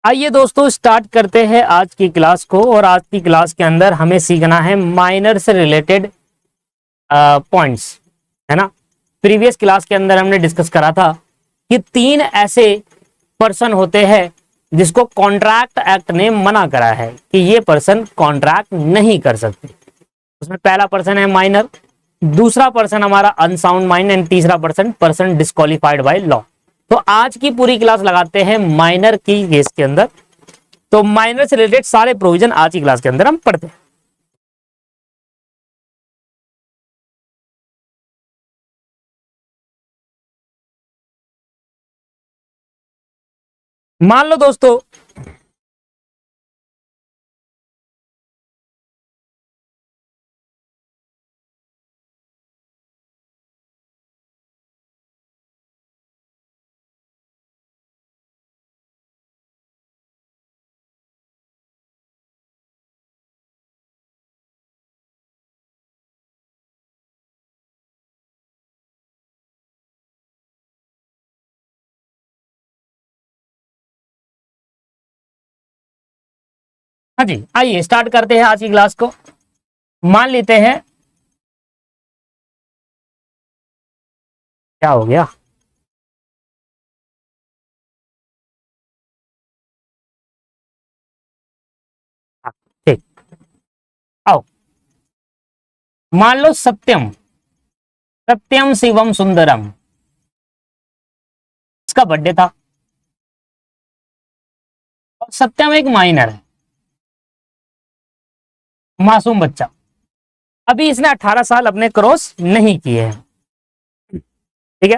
आइए दोस्तों स्टार्ट करते हैं आज की क्लास को। और आज की क्लास के अंदर हमें सीखना है माइनर से रिलेटेड पॉइंट्स, है ना। प्रीवियस क्लास के अंदर हमने डिस्कस करा था कि 3 ऐसे पर्सन होते हैं जिसको कॉन्ट्रैक्ट एक्ट ने मना करा है कि ये पर्सन कॉन्ट्रैक्ट नहीं कर सकते। उसमें पहला पर्सन है माइनर, दूसरा पर्सन हमारा अनसाउंड माइंड एंड तीसरा पर्सन डिस्क्वालिफाइड बाय लॉ। तो आज की पूरी क्लास लगाते हैं माइनर की केस के अंदर। तो माइनर से रिलेटेड सारे प्रोविजन आज की क्लास के अंदर हम पढ़ते हैं। मान लो दोस्तों हाँ जी, आइए स्टार्ट करते हैं आज की क्लास को। मान लेते हैं, क्या हो गया? हाँ, ठीक। आओ, मान लो सत्यम, सत्यम शिवम सुंदरम, इसका बर्थडे था। और सत्यम एक माइनर है, मासूम बच्चा। अभी इसने 18 साल अपने क्रॉस नहीं किए हैं, ठीक है।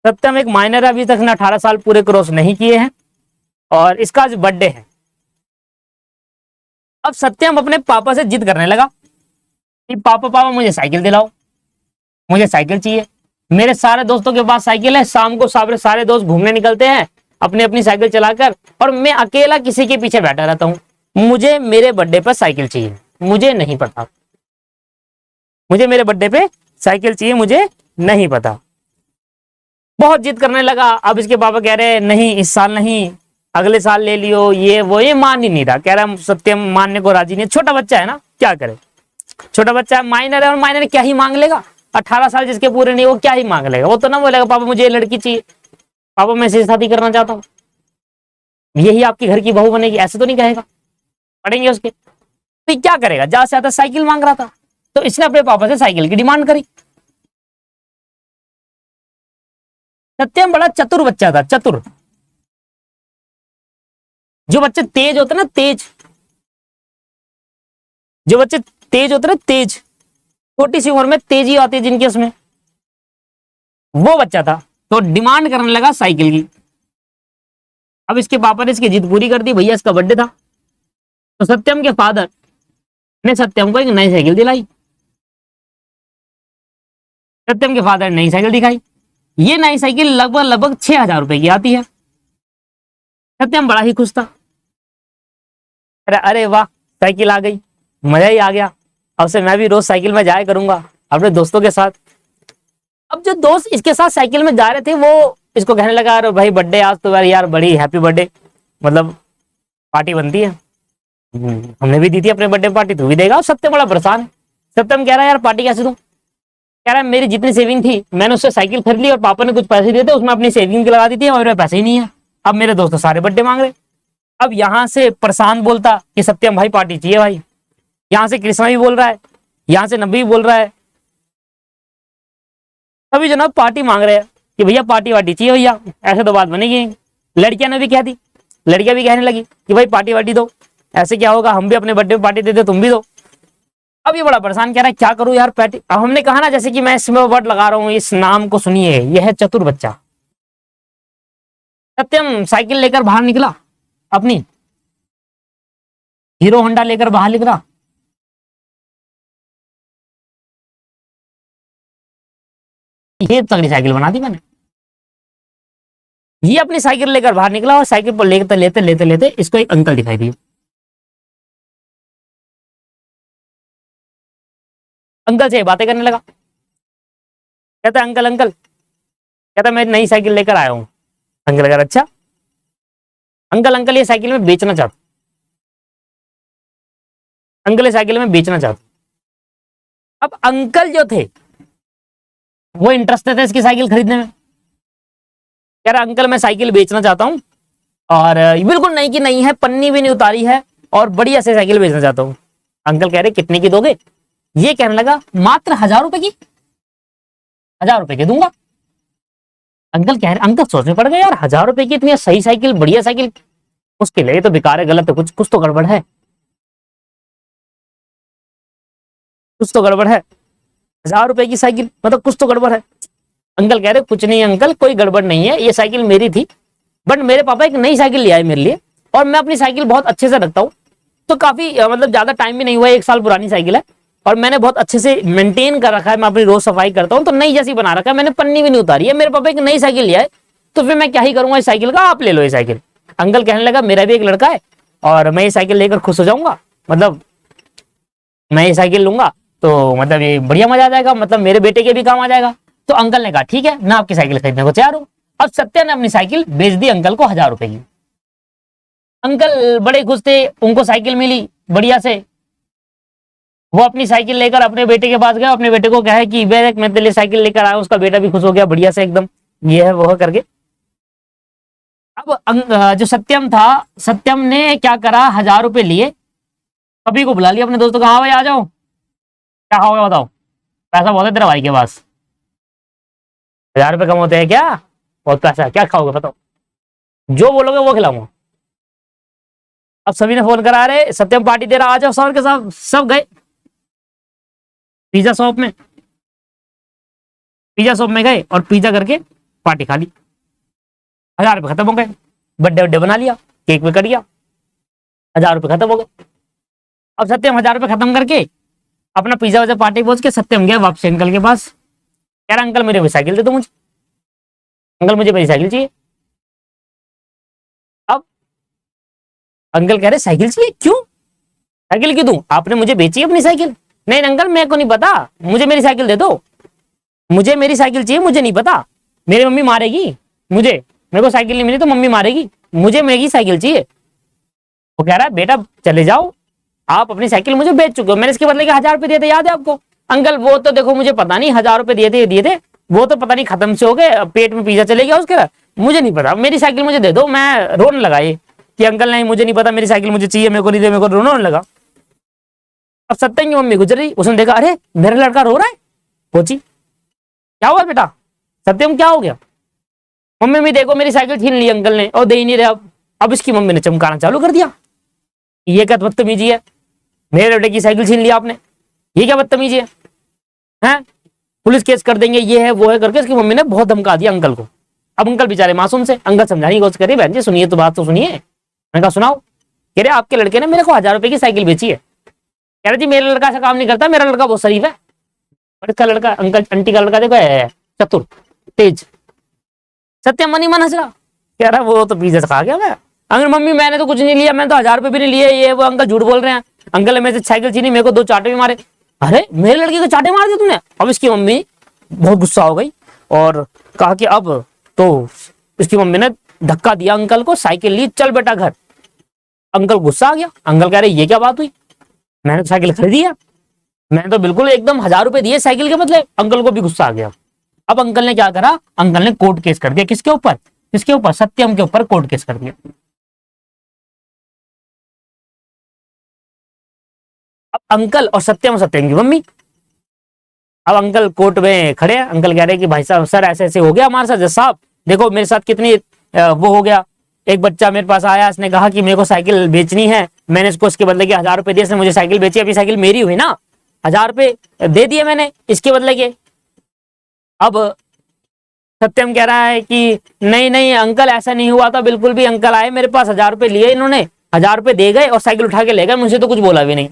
सत्यम एक माइनर है, अभी तक इसने 18 साल पूरे क्रॉस नहीं किए हैं और इसका आज बर्थडे है। अब सत्यम अपने पापा से जिद करने लगा कि पापा पापा मुझे साइकिल दिलाओ, मुझे साइकिल चाहिए। मेरे सारे दोस्तों के पास साइकिल है, शाम को सारे दोस्त घूमने निकलते हैं अपनी अपनी साइकिल चलाकर, और मैं अकेला किसी के पीछे बैठा रहता हूं। मुझे मेरे बर्थडे पर साइकिल चाहिए, मुझे नहीं पता, मुझे मेरे बर्थडे पे साइकिल चाहिए, मुझे नहीं पता। बहुत जिद करने लगा। अब इसके पापा कह रहे हैं नहीं, इस साल नहीं, अगले साल ले लियो, ये वो। ये मान ही नहीं रहा, कह रहा सत्यम मानने को राजी नहीं। छोटा बच्चा है ना, क्या करे, छोटा बच्चा है, माइनर है, और माइनर क्या ही मांग लेगा। 18 साल जिसके पूरे नहीं, वो क्या ही मांग लेगा। वो तो ना बोलेगा पापा मुझे ये लड़की चाहिए, पापा मैं इससे शादी करना चाहता हूँ, यही आपकी घर की बहू बनेगी, ऐसे तो नहीं कहेगा। पढ़ेंगे उसके तो क्या करेगा, ज्यादा से ज्यादा साइकिल मांग रहा था, तो इसने अपने पापा से साइकिल की डिमांड करी। सत्यम बड़ा चतुर बच्चा था, चतुर। जो बच्चे तेज होते ना, तेज, जो बच्चे तेज होते ना, तेज, छोटी सी उम्र में तेजी आती है जिनके, उसमें वो बच्चा था। तो डिमांड करने लगा साइकिल की। अब इसके पापा ने इसकी जिद पूरी कर दी, भैया इसका बर्थडे था। तो सत्यम के फादर ने सत्यम को एक नई साइकिल दिलाई। सत्यम के फादर ने नई साइकिल दिखाई। ये नई साइकिल लगभग लगभग 6,000 रुपए की आती है। सत्यम बड़ा ही खुश था। अरे अरे वाह, साइकिल आ गई, मजा ही आ गया। अब से मैं भी रोज साइकिल में जाया करूंगा अपने दोस्तों के साथ। अब जो दोस्त इसके साथ साइकिल में जा रहे थे, वो इसको कहने लगा अरे भाई बर्थडे आज तो यार बड़ी हैप्पी बर्थडे, मतलब पार्टी बनती है। हमने भी दी थी अपने बर्थडे पार्टी, तू भी देगा। सत्यम बड़ा परेशान है। सत्यम कह रहा है यार पार्टी कैसे दूं, कह रहा है मेरी जितनी सेविंग थी मैंने उससे साइकिल खरीद ली, और पापा ने कुछ पैसे दिए थे उसमें अपनी सेविंग की लगा दी थी, और मेरे पैसे ही नहीं है। अब मेरे दोस्त सारे बर्थडे मांग रहे। अब यहां से प्रशांत बोलता कि सत्यम भाई पार्टी चाहिए भाई, यहां से कृष्णा भी बोल रहा है, यहां से नबी भी बोल रहा है, सभी जनाब पार्टी मांग रहे हैं कि भैया पार्टी वार्टी चाहिए भैया, ऐसे तो बात बनेगी। लड़कियां ने भी कह दी, लड़कियां भी कहने लगी कि भाई पार्टी वार्टी दो, ऐसे क्या होगा, हम भी अपने बर्थडे पार्टी देते, तुम भी दो। अब ये बड़ा परेशान कह रहा है क्या करूं यार पार्टी। अब हमने कहा ना, जैसे कि मैं इसमें वर्ड लगा रहा हूं, इस नाम को सुनिए, यह है चतुर बच्चा। सत्यम साइकिल लेकर बाहर निकला, अपनी हीरो होंडा लेकर बाहर निकला। ये तगड़ी साइकिल बना दी मैंने। ये अपनी साइकिल लेकर बाहर निकला और साइकिल पर लेते लेते लेते लेते इसको एक अंकल दिखाई दिए। अंकल से बातें करने लगा। कहता अंकल अंकल, कहता मैं नई साइकिल लेकर आया हूं। अंकल कह अच्छा, अंकल अंकल ये साइकिल में बेचना चाहता, अंकल ये साइकिल में बेचना चाहता। अब अंकल जो थे वो इंटरेस्टेड थे इसकी साइकिल खरीदने में। कह रहा अंकल मैं साइकिल बेचना चाहता हूँ और बिल्कुल नई की नई है, पन्नी भी नहीं उतारी है और बढ़िया से साइकिल बेचना चाहता हूँ। अंकल कह रहे कितने की दोगे? ये कहने लगा मात्र 1000 रुपए की, 1000 रुपए की दूंगा। अंकल कह रहे, अंकल सोचने पड़ गए यार 1000 रुपए की इतनी सही साइकिल, बढ़िया साइकिल, मुश्किल है, ये तो बेकार है, गलत है, कुछ कुछ तो गड़बड़ है, कुछ तो गड़बड़ है। 1000 रुपए की साइकिल मतलब कुछ तो गड़बड़ है। अंकल कह रहे कुछ नहीं अंकल, कोई गड़बड़ नहीं है, ये साइकिल मेरी थी, बट मेरे पापा एक नई साइकिल ले आए मेरे लिए और मैं अपनी साइकिल बहुत अच्छे से रखता हूँ। तो काफी मतलब ज्यादा टाइम भी नहीं हुआ, 1 साल पुरानी साइकिल है और मैंने बहुत अच्छे से मेंटेन कर रखा है, मैं अपनी रोज सफाई करता हूँ, तो नई जैसी बना रखा है, मैंने पन्नी भी नहीं उतारी है। मेरे पापा एक नई साइकिल ले आए, तो फिर मैं क्या ही करूंगा इस साइकिल का, आप ले लो ये साइकिल। अंकल कहने लगा मेरा भी एक लड़का है और मैं ये साइकिल लेकर खुश हो जाऊंगा, मतलब मैं ये साइकिल लूंगा तो मतलब ये बढ़िया मजा आ जाएगा, मतलब मेरे बेटे के भी काम आ जाएगा। तो अंकल ने कहा ठीक है, मैं आपकी साइकिल खरीदने को तैयार हूं। अब सत्या ने अपनी साइकिल बेच दी अंकल को 1000 रुपए की। अंकल बड़े खुश थे, उनको साइकिल मिली बढ़िया से। वो अपनी साइकिल लेकर अपने बेटे के पास गया, अपने बेटे को कहा कि मैं तेरे लिए साइकिल लेकर आया। उसका बेटा भी खुश हो गया बढ़िया से एकदम, ये है वो करके। अब जो सत्यम था, सत्यम ने क्या करा, 1000 रुपए लिए, सभी को बुला लिया अपने दोस्तों को, हाँ भाई आ जाओ, क्या खाओगे बताओ, पैसा बहुत है तेरे भाई के पास, 1000 रुपए कम होते हैं क्या, बहुत पैसा है, क्या खाओगे बताओ, जो बोलोगे वो खिलाऊंगा। अब सभी ने फोन करा, रहे सत्यम पार्टी दे रहा, आ जाओ सर के साथ। सब गए पिज्जा शॉप में, पिज्जा शॉप में गए और पिज्जा करके पार्टी खा ली। 1000 रुपए खत्म हो गए, बर्थडे वड्डे बना लिया, केक में कट गया, 1000 रुपए खत्म हो गए। अब सत्यम 1000 रुपए खत्म करके अपना पिज्जा वजह पार्टी पहुंच के सत्यम गया वापस अंकल के पास, कह रहा अंकल मेरे साइकिल दे दो मुझे, अंकल मुझे मेरी साइकिल चाहिए। अब अंकल कह रहे साइकिल चाहिए, क्यों साइकिल क्यों दूं, आपने मुझे बेची अपनी साइकिल। नहीं अंकल मेरे को नहीं पता, मुझे मेरी साइकिल दे दो, मुझे मेरी साइकिल चाहिए, मुझे नहीं पता, मेरी मम्मी मारेगी मुझे, मेरे को साइकिल नहीं मिली तो मम्मी मारेगी, मुझे मेरी साइकिल चाहिए। वो कह रहा है बेटा चले जाओ, आप अपनी साइकिल मुझे बेच चुके हो, मैंने इसके बदले के 1000 रुपए दिए थे, याद है आपको। अंकल वो तो देखो मुझे पता नहीं, 1000 रुपए दिए थे, वो तो पता नहीं खत्म से हो गए, पेट में पिज्जा चले गया उसके बाद, मुझे नहीं पता, मेरी साइकिल मुझे दे दो। मैं रोने लगा ये कि अंकल नहीं मुझे नहीं पता, मेरी साइकिल मुझे चाहिए, मेरे को नहीं दे, मेरे को रोने लगा। अब सत्यम की मम्मी गुजर रही, उसने देखा अरे मेरा लड़का रो रहा है, पहुंची क्या हुआ बेटा, सत्यम क्या हो गया। मम्मी भी देखो मेरी साइकिल छीन ली अंकल ने और दे ही नहीं रहे। अब इसकी मम्मी ने चमकाना चालू कर दिया, ये क्या बदतमीजी है, मेरे बेटे की साइकिल छीन लिया आपने, ये क्या बदतमीजी है, हैं पुलिस केस कर देंगे, ये है वो है करके इसकी मम्मी ने बहुत धमका दिया अंकल को। अब अंकल बेचारे मासूम से, अंकल समझाने की कोशिश करिए, बहन जी सुनिए तो बात तो सुनिए। मैंने कहा सुनाओ। कह रहे आपके लड़के ने मेरे को 1000 रुपए की साइकिल बेची है। कह रहे जी मेरा लड़का ऐसा काम नहीं करता, मेरा लड़का बहुत शरीफ है, और इसका लड़का अंकल आंटी का लड़का देखो है चतुर तेज। सत्यम मनी मन हंस रहा, कह रहा वो तो पिज्जा खा गया मैं, अंकल मम्मी मैंने तो कुछ नहीं लिया, मैंने तो 1000 रुपए भी नहीं लिए, ये वो अंकल झूठ बोल रहे हैं, अंकल ने मेरे से साइकिल छीनी, मेरे को 2 चाटे भी मारे। अरे मेरे लड़के को चाटे मार दिए तुमने। अब इसकी मम्मी बहुत गुस्सा हो गई और कहा कि अब तो इसकी मम्मी ने धक्का दिया अंकल को, साइकिल ली, चल बेटा घर। अंकल गुस्सा आ गया, अंकल कह रहे ये क्या बात हुई, मैंने तो साइकिल खरीदी है, मैंने तो बिल्कुल एकदम 1000 रुपए दिए साइकिल के बदले। अंकल को भी गुस्सा आ गया। अब अंकल ने क्या करा, अंकल ने कोर्ट केस कर दिया, किसके ऊपर, किसके ऊपर, सत्यम के ऊपर कोर्ट केस कर दिया। अब अंकल और सत्यम की मम्मी, अब अंकल कोर्ट में खड़े हैं, अंकल कह रहे हैं कि भाई साहब सर ऐसे ऐसे हो गया हमारे साथ, जज साहब देखो मेरे साथ कितनी वो हो गया, एक बच्चा मेरे पास आया, इसने कहा कि मेरे को साइकिल बेचनी है, मैंने इसको इसके बदले के 1000 रुपए दिए, इसने मुझे साइकिल बेची, अभी साइकिल मेरी हुई ना, 1000 रुपए दे दिए मैंने इसके बदले के। अब सत्यम कह रहा है कि नहीं नहीं अंकल ऐसा नहीं हुआ था बिल्कुल भी, अंकल आए मेरे पास 1000 रुपए लिए, इन्होंने 1000 रुपए दे गए और साइकिल उठा के ले गए, मुझे तो कुछ बोला भी नहीं,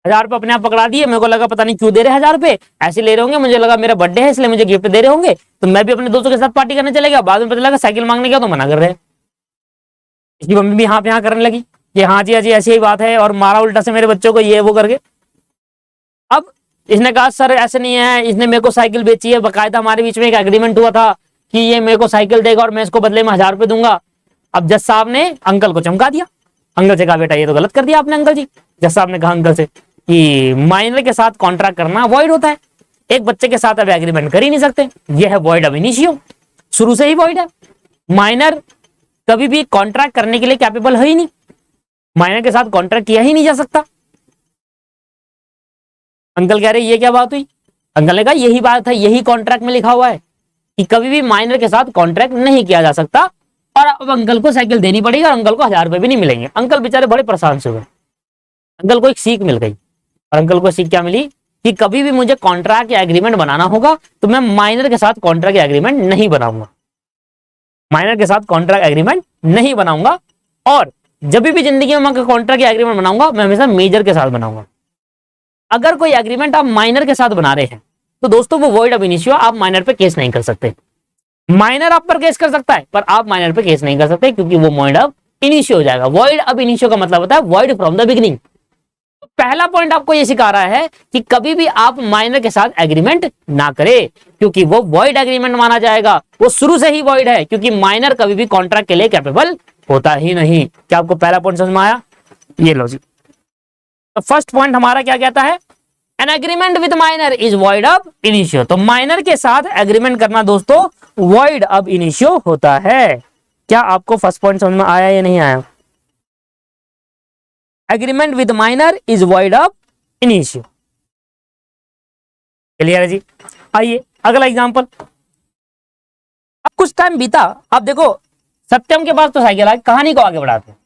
1000 रुपए अपने आप पकड़ा दिए, मेरे को लगा पता नहीं क्यों दे रहे 1000 रुपए, ऐसे ले रहे होंगे, मुझे लगा मेरा बर्थडे है इसलिए मुझे गिफ्ट दे रहे होंगे, तो मैं भी अपने दोस्तों के साथ पार्टी करने चले गया, बाद में पता लगा साइकिल मांगने गया तो मना कर रहे हैं। इसकी मम्मी भी हाँ पे हाँ करने लगी कि हाँ जी ऐसी ही बात है, और मारा उल्टा से मेरे बच्चों को ये वो करके। अब इसने कहा सर ऐसे नहीं है, इसने मेरे को साइकिल बेची है, बकायदा हमारे बीच में एक एग्रीमेंट हुआ था कि ये मेरे को साइकिल देगा और मैं इसको बदले में 1000 रुपए दूंगा। अब जज साहब ने अंकल को चमका दिया, अंकल से कहा बेटा ये तो गलत कर दिया आपने अंकल जी। जज साहब ने कहा अंकल से कि माइनर के साथ कॉन्ट्रैक्ट करना वॉइड होता है, एक बच्चे के साथ अब एग्रीमेंट कर ही नहीं सकते, ये है वॉइड अब इनिशियो, शुरू से ही वॉइड है। माइनर कभी भी कॉन्ट्रैक्ट करने के लिए कैपेबल है ही नहीं, माइनर के साथ कॉन्ट्रैक्ट किया ही नहीं जा सकता। अंकल कह रहे ये क्या बात हुई? अंकल ने कहा यही बात है, यही कॉन्ट्रैक्ट में लिखा हुआ है कि कभी भी माइनर के साथ कॉन्ट्रैक्ट नहीं किया जा सकता। और अब अंकल को साइकिल देनी पड़ेगी और अंकल को 1000 रुपए भी नहीं मिलेंगे। अंकल बेचारे बड़े परेशान से हुए, अंकल को एक सीख मिल गई। और अंकल को सीख क्या मिली कि कभी भी मुझे कॉन्ट्रैक्ट या एग्रीमेंट बनाना होगा तो मैं माइनर के साथ कॉन्ट्रैक्ट या एग्रीमेंट नहीं बनाऊंगा, माइनर के साथ कॉन्ट्रैक्ट एग्रीमेंट नहीं बनाऊंगा। और जब भी जिंदगी में मैं कॉन्ट्रैक्ट या एग्रीमेंट बनाऊंगा मैं हमेशा मेजर के साथ बनाऊंगा। अगर कोई एग्रीमेंट आप माइनर के साथ बना रहे हैं तो दोस्तों वो वॉइड अब इनिशियो, आप माइनर पे केस नहीं कर सकते। माइनर आप पर केस कर सकता है पर आप माइनर पे केस नहीं कर सकते क्योंकि वो वॉइड अब इनिशियो हो जाएगा। वॉइड अब इनिशियो का मतलब होता है वॉइड फ्रॉम द बिगिनिंग। पहला पॉइंट आपको ये सिखा रहा है कि कभी भी आप माइनर के साथ एग्रीमेंट ना करें क्योंकि वो वॉइड एग्रीमेंट माना जाएगा, वो शुरू से ही वॉइड है क्योंकि माइनर कभी भी कॉन्ट्रैक्ट के लिए कैपेबल होता ही नहीं। क्या आपको पहला पॉइंट समझ में आया? ये लो जी, तो फर्स्ट पॉइंट हमारा क्या कहता है? An agreement with minor is void अब इनिशियो। तो माइनर के साथ एग्रीमेंट करना दोस्तों वॉइड अब इनिशियो होता है। क्या आपको फर्स्ट पॉइंट समझ में आया या नहीं आया? Agreement with minor is void अब इनिशियो। क्लियर है जी? आइए अगला एग्जांपल। अब कुछ टाइम बीता, आप देखो सत्यम के पास तो साइकिल है, कहानी को आगे बढ़ाते हैं।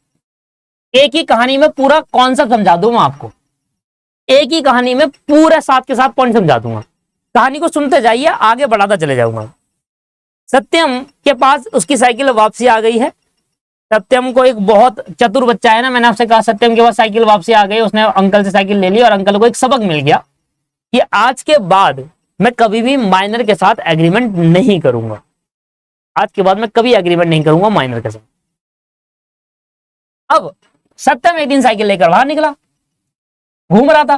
एक ही कहानी में पूरा कॉन्सेप्ट समझा दूं मैं आपको, एक ही कहानी में पूरे साथ के साथ पॉइंट समझा दूंगा। कहानी को सुनते जाइए, आगे बढ़ाता चले जाऊंगा। सत्यम के पास उसकी साइकिल वापसी आ गई है। सत्यम को एक बहुत चतुर बच्चा है ना, मैंने आपसे कहा सत्यम के पास साइकिल वापसी आ गई, उसने अंकल से साइकिल ले ली और अंकल को एक सबक मिल गया कि आज के बाद मैं कभी भी माइनर के साथ एग्रीमेंट नहीं करूंगा। आज के बाद मैं कभी एग्रीमेंट नहीं करूंगा माइनर के साथ। अब सत्यम एक दिन साइकिल लेकर बाहर निकला, घूम रहा था।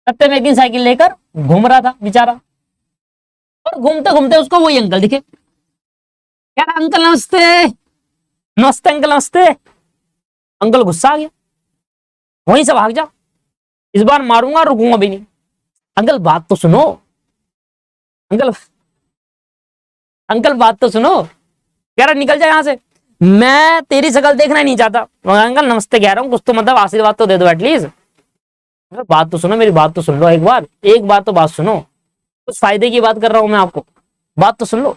सत्यम एक दिन साइकिल लेकर घूम रहा था बेचारा, और घूमते घूमते उसको वही अंकल दिखे। यार अंकल नमस्ते, नमस्ते अंकल नमस्ते। अंकल गुस्सा आ गया, वहीं से भाग जा, इस बार मारूंगा, रुकूंगा भी नहीं। अंकल बात तो सुनो, अंकल बात तो सुनो। कह रहा निकल जाए यहां से, मैं तेरी शक्ल देखना ही नहीं चाहता। अंकल नमस्ते कह रहा हूँ, कुछ तो मतलब आशीर्वाद तो दे दो एटलीस्ट। बात तो सुनो, मेरी बात तो सुन लो, एक बार तो बात सुनो, कुछ फायदे की बात कर रहा हूं मैं आपको, बात तो सुन लो।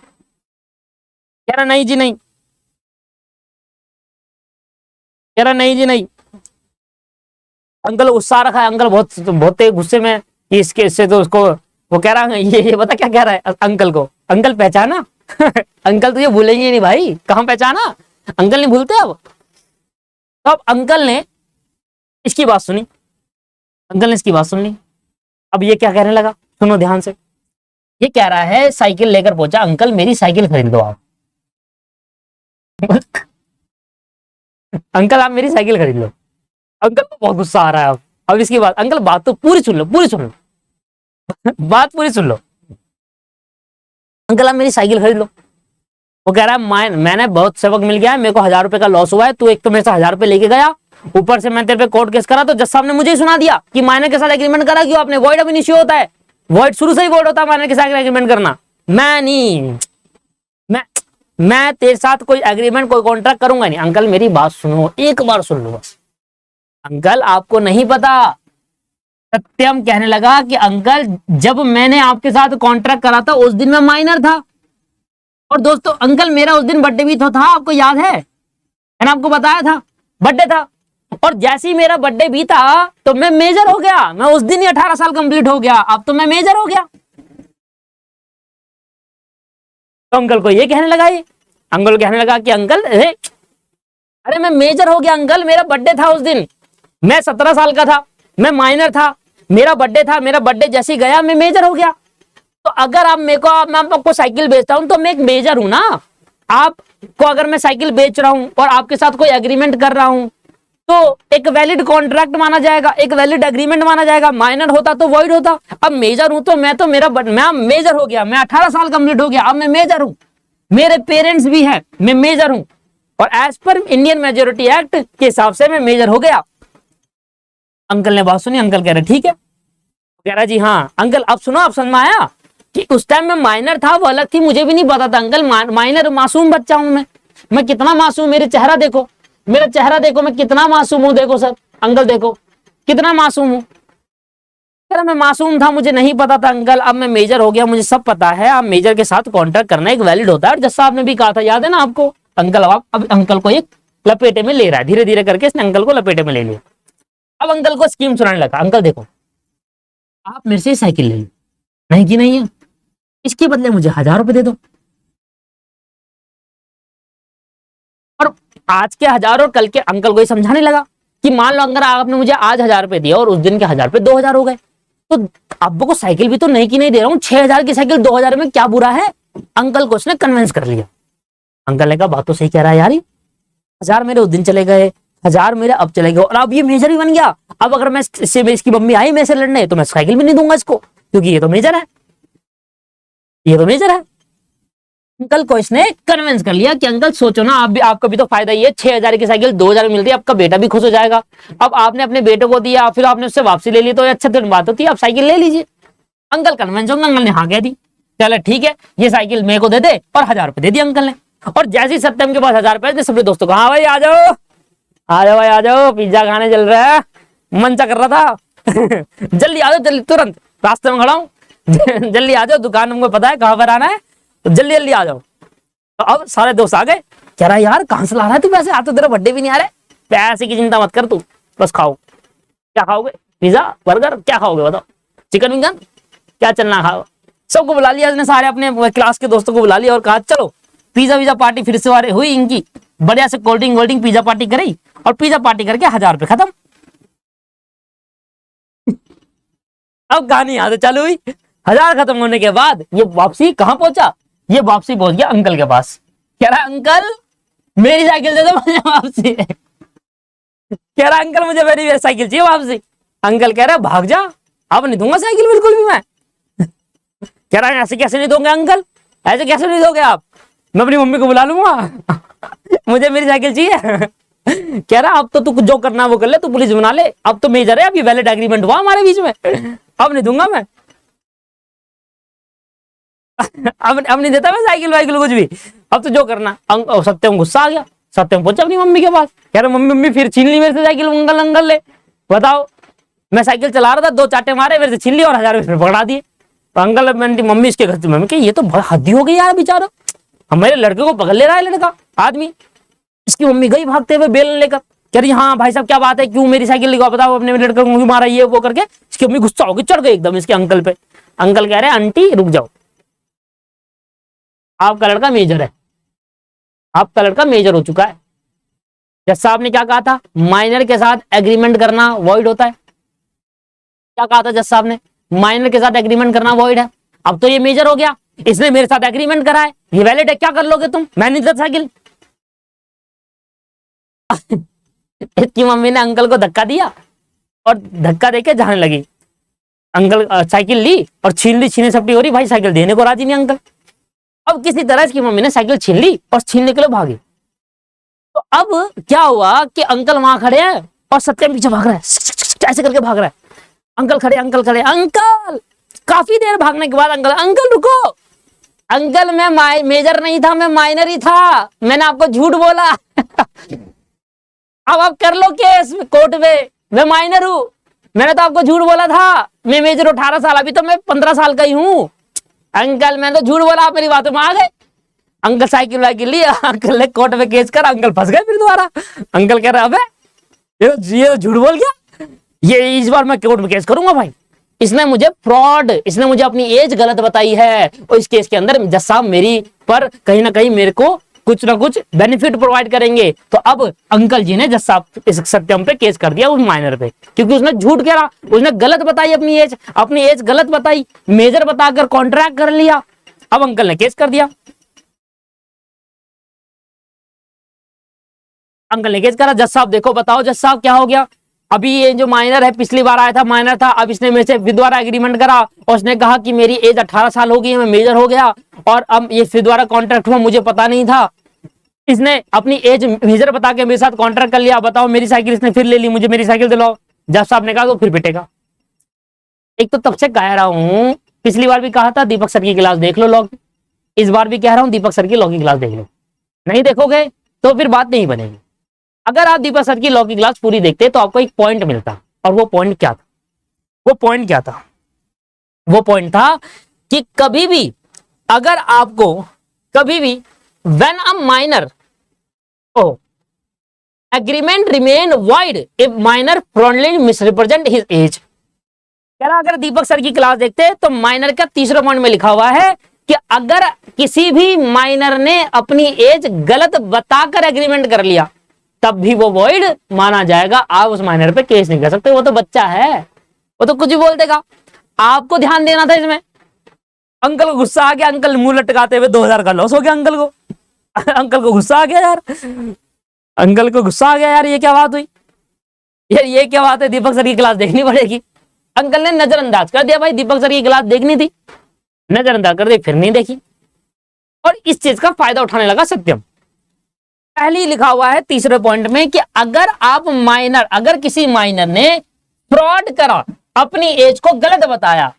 कह रहा नहीं जी नहीं, कह रहा नहीं जी नहीं। अंकल गुस्सा रखा है, अंकल बहुत बहुत गुस्से में, इससे तो उसको वो कह रहा है ये बता क्या कह रहा है अंकल को। अंकल पहचाना? अंकल तुझे भूलेंगे नहीं भाई, कहां पहचाना? अंकल नहीं भूलते अब। तो अब अंकल ने इसकी बात सुनी, अंकल ने इसकी बात सुन ली। अब ये क्या कहने लगा, सुनो ध्यान से। ये कह रहा है साइकिल लेकर पहुंचा, अंकल मेरी साइकिल खरीद दो आप। अंकल आप मेरी साइकिल खरीद लो। अंकल को बहुत गुस्सा आ रहा है अब इसकी बात। अंकल बात तो पूरी सुन लो, पूरी सुन लो, बात पूरी सुन लो। अंकल आप मेरी साइकिल खरीद लो। वो कह रहा है मैंने बहुत सबक मिल गया है, मेरे को 1000 रुपए का लॉस हुआ है, तू एक तो मेरे से 1000 रुपए लेके गया, ऊपर से मैं तेरे पे कोर्ट केस करा तो जज साहब ने मुझे ही सुना दिया कि माइनर के साथ एग्रीमेंट करा क्यों आपने, वॉइड अब इनिशियो होता है, वॉइड शुरू से ही वॉइड होता है माइनर के साथ एग्रीमेंट करना। मैं नहीं, मैं तेरे साथ कोई एग्रीमेंट कोई कॉन्ट्रैक्ट करूंगा नहीं। अंकल मेरी बात सुनो, एक बार सुन लो बस। अंकल आपको नहीं पता, सत्यम कहने लगा कि अंकल जब मैंने आपके साथ कॉन्ट्रैक्ट करा था उस दिन मैं माइनर था, और दोस्तों अंकल मेरा उस दिन बर्थडे भी तो था, आपको याद है, मैंने आपको बताया था बर्थडे था। और जैसे ही मेरा बर्थडे भी था तो मैं मेजर हो गया, मैं उस दिन ही 18 साल कंप्लीट हो गया, अब तो मैं मेजर हो गया। तो अंकल को ये कहने लगा, ये अंकल कहने लगा कि अंकल अरे मैं मेजर हो गया अंकल, मेरा बर्थडे था उस दिन, मैं 17 साल का था, मैं माइनर था, मेरा बर्थडे था, मेरा बर्थडे जैसे ही गया मैं मेजर हो गया। तो अगर आप मैं आपको साइकिल बेचता हूं तो मैं एक मेजर हूं ना। आपको अगर मैं साइकिल बेच रहा हूं और आपके साथ कोई एग्रीमेंट कर रहा हूं तो एक वैलिड कॉन्ट्रैक्ट माना जाएगा, एक वैलिड एग्रीमेंट माना जाएगा। माइनर होता तो वॉइड होता। अब मेजर हूं तो मैं मेजर हो गया, मैं 18 साल कंप्लीट हो गया, अब मैं मेजर हूं। मेरे पेरेंट्स भी हैं, मैं मेजर हूं, और as per Indian majority act के हिसाब से मैं मेजर हो गया। अंकल ने बात सुनी, अंकल कह रहे ठीक है, कह रहा जी हाँ अंकल अब सुनो, अब समझ में आया कि उस टाइम में माइनर था वो अलग थी, मुझे भी नहीं पता था अंकल, माइनर मासूम बच्चा हूं मैं कितना मासूम, मेरे चेहरा देखो, मेरा चेहरा देखो, मैं कितना मासूम हूं, देखो सर अंकल देखो कितना मासूम हूं। कह रहा मैं मासूम था, मुझे नहीं पता था अंकल, अब मैं मेजर हो गया, मुझे सब पता है, अब मेजर के साथ कॉन्ट्रैक्ट करना एक वैलिड होता है, और जैसा आपने भी कहा था, याद है ना आपको अंकल, अब अंकल को एक लपेटे में ले रहा है, धीरे धीरे करके इसने अंकल को लपेटे में ले लिया। अब अंकल को स्कीम सुनाने लगा, अंकल देखो आप मेरे से साइकिल ले लो, नहीं कि नहीं है, इसके बदले मुझे 1000 रुपए दे दो, और आज के 1000 और कल के, अंकल को ये समझाने लगा कि मान लो अगर आपने मुझे आज 1000 रुपए दिया और उस दिन के 1000 रुपए 2000 हो गए, तो अब को साइकिल भी तो नहीं की नहीं दे रहा हूं, 6000 की साइकिल 2000 में क्या बुरा है। अंकल को उसने कन्विंस कर लिया। अंकल ने कहा बात तो सही कह रहा है यार, 1000 मेरे उस दिन चले गए, 1000 मेरे अब चले गए, और अब ये मेजर ही बन गया, अब अगर मैं इसकी मम्मी आई मेरे से लड़ने तो मैं साइकिल भी नहीं दूंगा इसको, क्योंकि ये तो मेजर है, ये तो मेजर है। अंकल को इसने कन्विंस कर लिया कि अंकल सोचो ना, आप भी, आपका भी तो फायदा ही है, 6000 की साइकिल 2000 मिलती है, आपका बेटा भी खुश हो जाएगा, अब आपने अपने बेटे को दिया फिर आपने उससे वापसी ले ली, तो अच्छा तो बात होती है, आप साइकिल ले लीजिए। अंकल कन्विंस होंगे, अंकल ने हाँ कह दी, चलो ठीक है ये साइकिल मेरे को दे दे, और 1000 रुपए दे दिया अंकल ने। और जैसे ही सत्यम के पास 1000 रुपए, सभी दोस्तों को हाँ भाई आ जाओ, आ जाओ भाई आ जाओ, पिज्जा खाने चल रहा है, मन चा कर रहा था जल्दी आ जाओ, जल्दी तुरंत रास्ते में खड़ा हूँ जल्दी आ जाओ, दुकान हमको पता है कहाँ पर आना है, तो जल्दी जल्दी आ जाओ। तो अब सारे दोस्त आ गए, कह रहा यार कहां से ला रहा है तू पैसे, आज तो तेरा बर्थडे भी नहीं आ रहा, पैसे की चिंता मत कर तू, बस खाओ, क्या खाओगे, पिज्जा बर्गर क्या खाओगे बताओ, चिकन विंगन क्या चलना खाओ। सबको बुला लिया इसने, सारे अपने क्लास के दोस्तों को बुला लिया और कहा चलो पिज्जा विजा पार्टी फिर से हुई इनकी, बढ़िया से कोल्ड ड्रिंक वोल्ड पिज्जा पार्टी करी, और पिज्जा पार्टी करके 1000 रुपए खत्म अब कहानी यहाँ से चालू हुई। 1000 खत्म होने के बाद ये वापसी कहाँ पहुंचा, ये वापसी पहुंच गया अंकल के पास, कह रहा अंकल मेरी साइकिल दे दो मुझे वापसी कह रहा अंकल मुझे मेरी साइकिल चाहिए वापसी। अंकल कह रहा भाग जा, अब नहीं दूंगा साइकिल बिल्कुल भी मैं कह रहा ऐसे कैसे नहीं दोगे अंकल, ऐसे कैसे नहीं दोगे आप, मैं अपनी मम्मी को बुला लूंगा मुझे मेरी साइकिल चाहिए कह रहा अब तो तू जो करना वो कर ले, तू पुलिस बना ले, अब तो मेजर है, अभी वैलिड एग्रीमेंट हुआ हमारे बीच में अब नहीं दूंगा मैं अब नहीं देता मैं साइकिल वाइकिल कुछ भी, अब तो जो करना। सत्यम गुस्सा आ गया, सत्यम पहुंचा अपनी मम्मी के पास, कह रहा मम्मी मम्मी फिर छीन ली मेरे से साइकिल, अंकल अंकल ले बताओ, मैं साइकिल चला रहा था, 2 चाटे मारे मेरे से छीन लिया और 1000 रुपए पकड़ा दिए। तो अंकल मम्मी इसके घर से, मम्मी कही ये तो बहुत हद्दी हो गई यार बेचारा, हमारे लड़के को पकड़ ले रहा है लड़का आदमी। इसकी मम्मी गई भागते हुए बेल लेकर, कह रही हाँ भाई साहब क्या बात है, क्यों मेरी साइकिल लेकर बताओ, अपने लड़के को मारा ये वो करके। इसकी मम्मी गुस्सा होगी, चढ़ गई एकदम इसके अंकल पे। अंकल कह रहे हैं आंटी रुक जाओ, आपका लड़का मेजर है, आपका लड़का मेजर हो चुका है। जज साहब ने क्या कहा था, माइनर के साथ एग्रीमेंट करना वॉइड होता है, क्या कहा था जज साहब ने, माइनर के साथ एग्रीमेंट करना वॉइड है। अब तो ये मेजर हो गया, इसने मेरे साथ एग्रीमेंट करा है, ये वैलिड है, क्या कर लोगे तुम, मैं नहीं देता साइकिल इसकी मम्मी ने अंकल को धक्का दिया और धक्का देके जाने लगी। अंकल साइकिल ली और छीन ली, छीने सपटी हो रही, भाई साइकिल देने को राजी नहीं अंकल। अब किसी तरह इसकी मम्मी ने साइकिल छीन ली और छीनने के लिए भागी। तो अब क्या हुआ कि अंकल वहां खड़े हैं और सत्यम पीछे भाग रहा है, ऐसे करके भाग रहा है। अंकल खड़े, अंकल खड़े, अंकल काफी देर भागने के बाद अंकल, अंकल रुको अंकल, मैं मेजर नहीं था, मैं माइनर ही था, मैंने आपको झूठ बोला अब आप कर लो केस कोर्ट में, मैं माइनर हूं, मैंने तो आपको झूठ बोला था, मैं मेजर 18 साल, अभी तो मैं 15 साल का ही हूं अंकल, मैंने तो झूठ बोला, आप मेरी बातों में आ गए। अंकल साइकिल वाइकिल लिया, अंकल ने कोर्ट में केस करा, अंकल फंस गए फिर दोबारा। अंकल कह रहा अबे ये झूठ बोल गया, ये इस बार मैं कोर्ट में केस करूंगा भाई, इसने मुझे फ्रॉड, इसने मुझे अपनी एज गलत बताई है, और इस केस के अंदर जज साहब मेरी पर कहीं ना कहीं मेरे को कुछ ना कुछ बेनिफिट प्रोवाइड करेंगे। तो अब अंकल जी ने जज साहब इस सत्यम पे केस कर दिया उस माइनर पे, क्योंकि उसने झूठ कह रहा, उसने गलत बताई अपनी एज गलत बताई, मेजर बताकर कॉन्ट्रैक्ट कर लिया। अब अंकल ने केस कर दिया, अंकल ने केस करा, जज साहब देखो बताओ जज साहब क्या हो गया, अभी ये जो माइनर है, पिछली बार आया था माइनर था, अब इसने मेरे से फिर दोबारा एग्रीमेंट करा और उसने कहा कि मेरी एज 18 साल हो गई है, मैं मेजर हो गया, और अब ये फिर दोबारा कॉन्ट्रैक्ट हुआ, मुझे पता नहीं था। इसने अपनी एज मेजर बता के मेरे साथ कॉन्ट्रैक्ट कर लिया। बताओ, मेरी साइकिल इसने फिर ले ली, मुझे मेरी साइकिल दिलाओ। जज साहब ने कहा तो फिर पिटेगा। एक तो तब से कह रहा हूं, पिछली बार भी कहा था दीपक सर की क्लास देख लो लॉ की, इस बार भी कह रहा हूं दीपक सर की लॉ की क्लास देख लो। नहीं देखोगे तो फिर बात नहीं बनेगी। अगर आप दीपक सर की लॉ की क्लास पूरी देखते तो आपको एक पॉइंट मिलता, और वो पॉइंट क्या था? वो पॉइंट क्या था? वो पॉइंट था कि कभी भी अगर आपको कभी भी when a minor agreement remain void if minor fraudly misrepresent his age. कह रहा अगर दीपक सर की क्लास देखते तो माइनर का तीसरे पॉइंट में लिखा हुआ है कि अगर किसी भी माइनर ने अपनी एज गलत बताकर एग्रीमेंट कर लिया तब भी वो वॉइड माना जाएगा। आप उस माइनर पे केस नहीं कर सकते, वो तो बच्चा है, वो तो कुछ भी बोल देगा। आपको ध्यान देना था इसमें। अंकल को गुस्सा आ गया, अंकल मुंह लटकाते हुए 2000 का लॉस हो गया अंकल को। अंकल को गुस्सा आ गया यार, अंकल को गुस्सा आ गया यार, ये क्या बात हुई यार, ये क्या बात है, दीपक सर की क्लास देखनी पड़ेगी। अंकल ने नजरअंदाज कर दिया, भाई दीपक सर की क्लास देखनी थी, नजरअंदाज कर दी, फिर नहीं देखी। और इस चीज का फायदा उठाने लगा सत्यम। पहले ही लिखा हुआ है तीसरे पॉइंट में कि अगर किसी माइनर ने फ्रॉड करा, अपनी एज को गलत बताया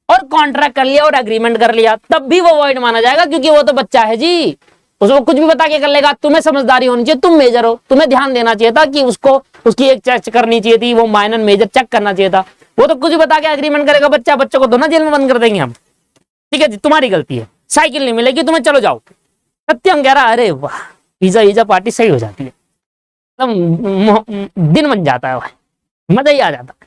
और कॉन्ट्रैक्ट कर लिया और एग्रीमेंट कर लिया, तब भी वो वॉइड माना जाएगा, क्योंकि वो तो बच्चा है जी, उसको कुछ भी बता के कर लेगा। तुम्हें समझदारी होनी चाहिए, तुम मेजर हो, तुम्हें ध्यान देना चाहिए था कि उसको उसकी एक चेक करनी चाहिए थी, वो माइनर मेजर चेक करना चाहिए था। वो तो कुछ भी बता के एग्रीमेंट करेगा बच्चा, बच्चों को तो ना जेल में बंद कर देंगे हम। ठीक है जी, तुम्हारी गलती है, साइकिल नहीं मिलेगी तुम्हें, चलो जाओ। सत्यम कह रहा अरे वाह, पिज्जा पिज्जा पार्टी सही हो जाती है, एकदम दिन बन जाता है, मजा ही आ जाता है।